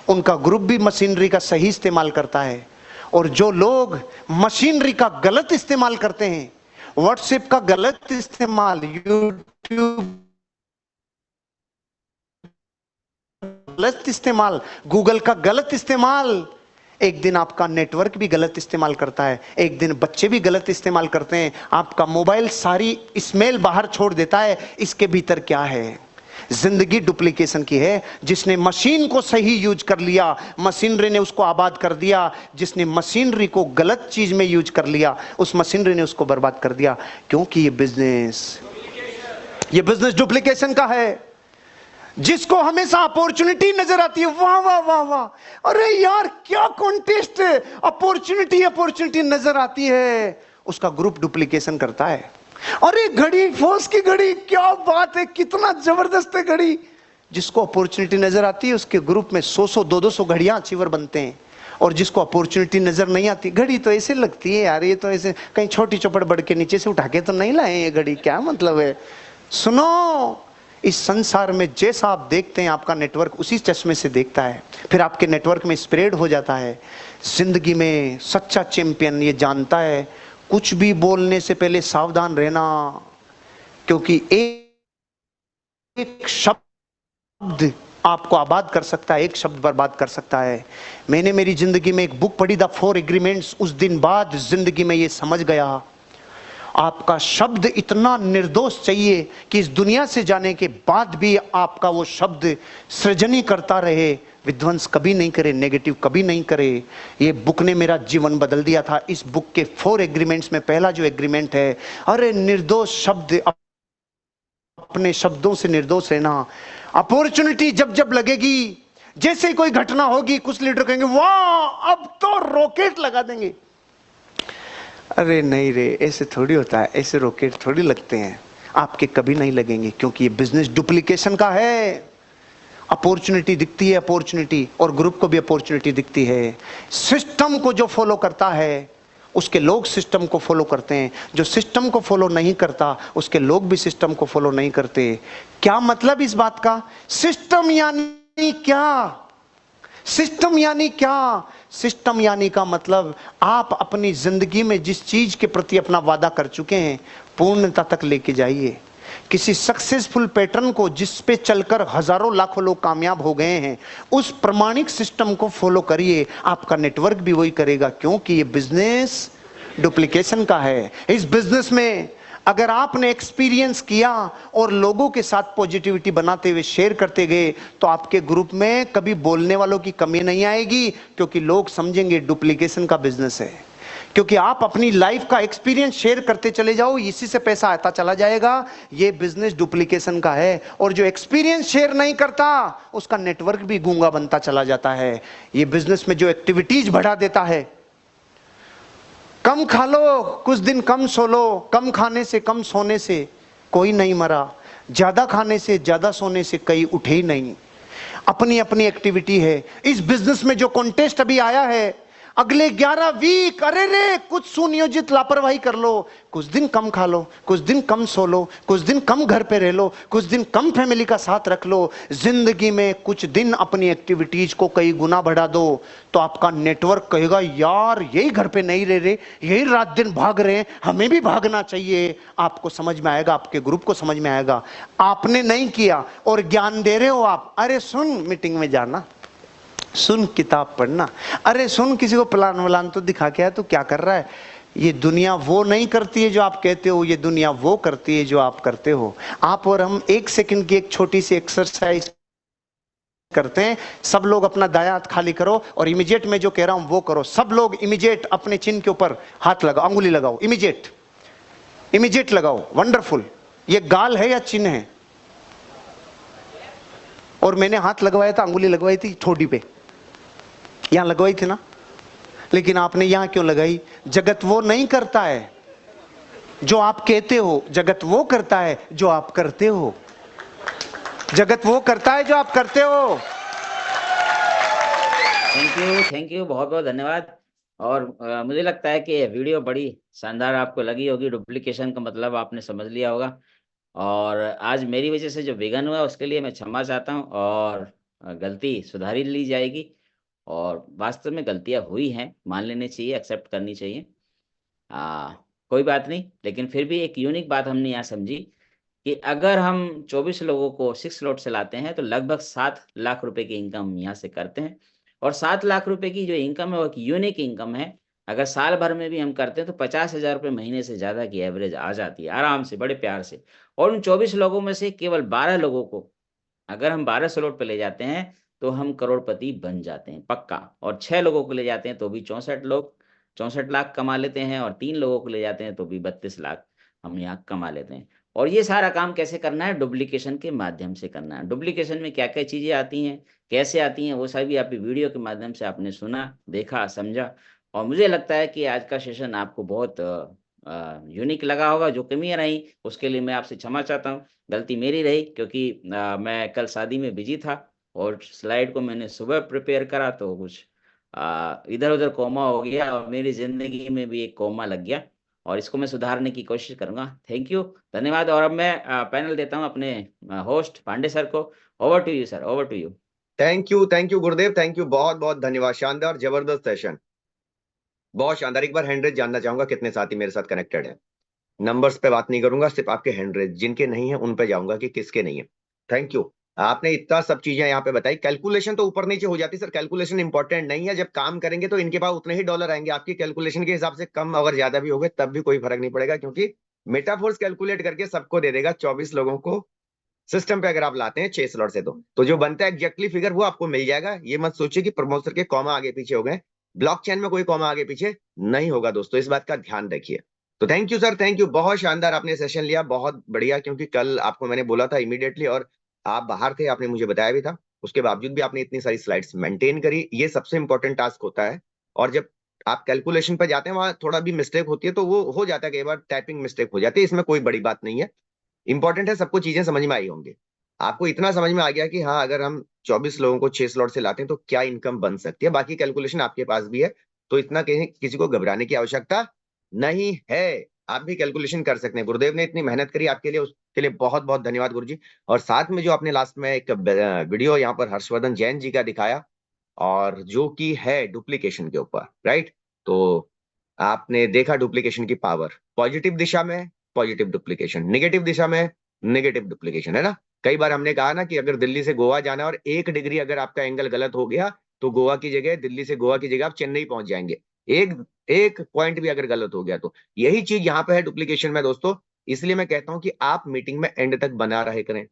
उनका ग्रुप भी मशीनरी का सही इस्तेमाल करता है। और जो लोग मशीनरी का गलत इस्तेमाल करते हैं, व्हाट्सएप का गलत इस्तेमाल, यूट्यूब गलत इस्तेमाल, गूगल का गलत इस्तेमाल, एक दिन आपका नेटवर्क भी गलत इस्तेमाल करता है, एक दिन बच्चे भी गलत इस्तेमाल करते हैं। आपका मोबाइल सारी स्मेल बाहर छोड़ देता है, इसके भीतर क्या है। जिंदगी डुप्लीकेशन की है। जिसने मशीन को सही यूज कर लिया, मशीनरी ने उसको आबाद कर दिया। जिसने मशीनरी को गलत चीज में यूज कर लिया, उस मशीनरी ने उसको बर्बाद कर दिया। क्योंकि ये बिजनेस डुप्लीकेशन का है। जिसको हमेशा अपॉर्चुनिटी नजर आती है, वाह वाह वाह वाह, अरे यार क्या कॉन्टेस्ट है, अपॉर्चुनिटी नजर आती है, उसका ग्रुप डुप्लीकेशन करता है। अरे घड़ी, फोर्स की घड़ी, क्या बात है, कितना जबरदस्त है घड़ी। जिसको अपॉर्चुनिटी नजर आती है, उसके ग्रुप में 100 200 घड़ियां अचीवर बनते हैं। और जिसको अपॉर्चुनिटी नजर नहीं आती, घड़ी तो ऐसे लगती है यार, ये तो ऐसे कहीं छोटी चौपड़ बढ़ के नीचे से उठा के तो नहीं लाए ये घड़ी, क्या मतलब है। सुनो, इस संसार में जैसा आप देखते हैं, आपका नेटवर्क उसी चश्मे से देखता है, फिर आपके नेटवर्क में स्प्रेड हो जाता है। जिंदगी में सच्चा चैंपियन ये जानता है, कुछ भी बोलने से पहले सावधान रहना। क्योंकि एक शब्द आपको आबाद कर सकता है, एक शब्द बर्बाद कर सकता है। मैंने मेरी जिंदगी में एक बुक पढ़ी, द 4 एग्रीमेंट्स। उस दिन बाद जिंदगी में ये समझ गया, आपका शब्द इतना निर्दोष चाहिए कि इस दुनिया से जाने के बाद भी आपका वो शब्द सृजनी करता रहे, विध्वंस कभी नहीं करे, नेगेटिव कभी नहीं करे। ये बुक ने मेरा जीवन बदल दिया था। इस बुक के 4 एग्रीमेंट्स में पहला जो एग्रीमेंट है, अरे निर्दोष शब्द, अपने शब्दों से निर्दोष रहना। अपॉर्चुनिटी जब जब लगेगी, जैसे ही कोई घटना होगी, कुछ लीडर कहेंगे वाह अब तो रॉकेट लगा देंगे। अरे नहीं रे, ऐसे थोड़ी होता है, ऐसे रॉकेट थोड़ी लगते हैं, आपके कभी नहीं लगेंगे। क्योंकि ये बिजनेस डुप्लीकेशन का है। अपॉर्चुनिटी दिखती है, अपॉर्चुनिटी, और ग्रुप को भी अपॉर्चुनिटी दिखती है। सिस्टम को जो फॉलो करता है उसके लोग सिस्टम को फॉलो करते हैं, जो सिस्टम को फॉलो नहीं करता उसके लोग भी सिस्टम को फॉलो नहीं करते। क्या मतलब इस बात का? सिस्टम यानी क्या? सिस्टम यानी क्या? सिस्टम यानी का मतलब आप अपनी जिंदगी में जिस चीज के प्रति अपना वादा कर चुके हैं पूर्णता तक लेके जाइए। किसी सक्सेसफुल पैटर्न को जिस पे चलकर हजारों लाखों लोग कामयाब हो गए हैं, उस प्रमाणिक सिस्टम को फॉलो करिए। आपका नेटवर्क भी वही करेगा, क्योंकि ये बिजनेस डुप्लीकेशन का है। इस बिजनेस में अगर आपने एक्सपीरियंस किया और लोगों के साथ पॉजिटिविटी बनाते हुए शेयर करते गए तो आपके ग्रुप में कभी बोलने वालों की कमी नहीं आएगी, क्योंकि लोग समझेंगे डुप्लीकेशन का बिजनेस है। क्योंकि आप अपनी लाइफ का एक्सपीरियंस शेयर करते चले जाओ, इसी से पैसा आता चला जाएगा। ये बिजनेस डुप्लीकेशन का है। और जो एक्सपीरियंस शेयर नहीं करता उसका नेटवर्क भी गूंगा बनता चला जाता है। ये बिजनेस में जो एक्टिविटीज बढ़ा देता है, कम खा लो कुछ दिन कम सो लो, कम खाने से कम सोने से कोई नहीं मरा, ज्यादा खाने से ज्यादा सोने से कई उठे ही नहीं। अपनी अपनी एक्टिविटी है। इस बिजनेस में जो कॉन्टेस्ट अभी आया है, अगले 11 वीक अरे रे कुछ सुनियोजित लापरवाही कर लो, कुछ दिन कम खा लो, कुछ दिन कम सो लो, कुछ दिन कम घर पे रह लो, कुछ दिन कम फैमिली का साथ रख लो। जिंदगी में कुछ दिन अपनी एक्टिविटीज को कई गुना बढ़ा दो तो आपका नेटवर्क कहेगा यार यही घर पे नहीं रह रहे, यही रात दिन भाग रहे हैं, हमें भी भागना चाहिए। आपको समझ में आएगा, आपके ग्रुप को समझ में आएगा। आपने नहीं किया और ज्ञान दे रहे हो आप, अरे सुन मीटिंग में जाना, सुन किताब पढ़ना, अरे सुन किसी को प्लान वलान तो दिखा के आया, तो क्या कर रहा है। ये दुनिया वो नहीं करती है जो आप कहते हो, ये दुनिया वो करती है जो आप करते हो। आप और हम 1 सेकंड की एक छोटी सी एक्सरसाइज करते हैं। सब लोग अपना दायां हाथ खाली करो और इमीडिएट मैं जो कह रहा हूं वो करो। सब लोग इमीडिएट अपने चिन्ह के ऊपर हाथ लगाओ, अंगुली लगाओ, इमीडिएट इमीडिएट लगाओ। वंडरफुल। ये गाल है या चिन्ह है? और मैंने हाथ लगवाया था, अंगुली लगवाई थी ठोडी पे, यहां लगवाई थी ना, लेकिन आपने यहां क्यों लगाई? जगत वो नहीं करता है जो आप कहते हो, जगत वो करता है जो आप करते हो। जगत वो करता है जो आप करते हो। थैंक यू, बहुत बहुत धन्यवाद। और मुझे लगता है कि ये वीडियो बड़ी शानदार आपको लगी होगी। डुप्लीकेशन का मतलब आपने समझ लिया होगा। और आज मेरी वजह से जो विघन हुआ उसके लिए मैं क्षमा चाहता हूँ और गलती सुधारी ली जाएगी। और वास्तव में गलतियां हुई हैं, मान लेनी चाहिए, एक्सेप्ट करनी चाहिए। कोई बात नहीं, लेकिन फिर भी एक यूनिक बात हमने यहाँ समझी कि अगर हम 24 लोगों को 6 स्लॉट से लाते हैं तो लगभग 7 लाख रुपए की इनकम यहाँ से करते हैं। और 7 लाख रुपए की जो इनकम है वो एक यूनिक इनकम है। अगर साल भर में भी हम करते हैं तो 50,000 रुपये महीने से ज़्यादा की एवरेज आ जाती है आराम से, बड़े प्यार से। और उन 24 लोगों में से केवल 12 लोगों को अगर हम 12 स्लॉट पे ले जाते हैं तो हम करोड़पति बन जाते हैं पक्का। और 6 लोगों को ले जाते हैं तो भी 64 लाख कमा लेते हैं। और 3 लोगों को ले जाते हैं तो भी 32 लाख हम यहाँ कमा लेते हैं। और ये सारा काम कैसे करना है? डुप्लीकेशन के माध्यम से करना है। डुप्लीकेशन में क्या क्या चीज़ें आती हैं, कैसे आती हैं, वो सभी आप वीडियो के माध्यम से आपने सुना, देखा, समझा। और मुझे लगता है कि आज का सेशन आपको बहुत यूनिक लगा होगा। जो कमियां रही उसके लिए मैं आपसे क्षमा चाहता हूँ, गलती मेरी रही, क्योंकि मैं कल शादी में बिजी था और स्लाइड को मैंने सुबह प्रिपेयर करा तो कुछ इधर उधर कोमा हो गया और मेरी जिंदगी में भी एक कोमा लग गया। और इसको मैं सुधारने की कोशिश करूंगा। थैंक यू, धन्यवाद। और अब मैं पैनल देता हूं अपने होस्ट पांडे सर को। Over to you sir, over to you. Thank you Gurudev, thank you, बहुत बहुत धन्यवाद। शानदार, जबरदस्त सेशन, बहुत शानदार। एक बार हैंड रेज जानना चाहूंगा कितने साथी मेरे साथ कनेक्टेड है। नंबर्स पे बात नहीं करूंगा, सिर्फ आपके हैंड रेज, जिनके नहीं है उन पे जाऊंगा कि किसके नहीं है। Thank you. आपने इतना सब चीजें यहाँ पे बताई। कैलकुलेशन तो ऊपर नीचे हो जाती सर, कैलकुलेशन इंपॉर्टेंट नहीं है। जब काम करेंगे तो इनके पास उतने ही डॉलर आएंगे, आपकी कैलकुलेशन के हिसाब से कम अगर ज्यादा भी हो गए तब भी कोई फर्क नहीं पड़ेगा, क्योंकि मेटाफोर्स कैलकुलेट करके सबको दे देगा। 24 लोगों को सिस्टम पे अगर आप लाते हैं 6 स्लॉट से तो जो बनता है एग्जैक्टली फिगर वो आपको मिल जाएगा। ये मत सोचिए कि प्रमोटर के कॉमा आगे पीछे हो गए, ब्लॉकचेन में कोई कॉमा आगे पीछे नहीं होगा दोस्तों, इस बात का ध्यान रखिए। तो thank you sir, thank you, बहुत शानदार आपने सेशन लिया, बहुत बढ़िया। क्योंकि कल आपको मैंने बोला था इमीडिएटली और आप बाहर थे, आपने मुझे बताया भी था, उसके बावजूद भी आपने इतनी सारी स्लाइड्स मेंटेन करी। ये सबसे इंपॉर्टेंट टास्क होता है। और जब आप कैलकुलेशन पर जाते हैं वहां थोड़ा भी मिस्टेक होती है तो वो हो जाता है, कई बार टाइपिंग मिस्टेक हो जाती है, इसमें कोई बड़ी बात नहीं है। इंपॉर्टेंट है सबको चीजें समझ में आई होंगी। आपको इतना समझ में आ गया कि हाँ अगर हम 24 लोगों को 6 स्लॉट से लाते हैं तो क्या इनकम बन सकती है। बाकी कैलकुलेशन आपके पास भी है, तो इतना कहीं किसी को घबराने की आवश्यकता नहीं है। आप भी कैलकुलेशन कर सकते हैं। गुरुदेव ने इतनी मेहनत करी आपके लिए, उसके लिए बहुत बहुत धन्यवाद गुरुजी। और साथ में जो आपने लास्ट में एक वीडियो यहाँ पर हर्षवर्धन जैन जी का दिखाया, और जो कि है डुप्लीकेशन के ऊपर, राइट। तो आपने देखा डुप्लीकेशन की पावर, पॉजिटिव दिशा में पॉजिटिव डुप्लीकेशन, नेगेटिव दिशा में नेगेटिव डुप्लीकेशन, है ना। कई बार हमने कहा ना कि अगर दिल्ली से गोवा जाना है और 1 डिग्री अगर आपका एंगल गलत हो गया तो गोवा की जगह, दिल्ली से गोवा की जगह आप चेन्नई पहुंच जाएंगे। एक एक पॉइंट भी अगर गलत हो गया तो यही चीज यहाँ पे है डुप्लीकेशन में दोस्तों। इसलिए मैं कहता हूं कि आप मीटिंग में एंड तक बना रहे करें।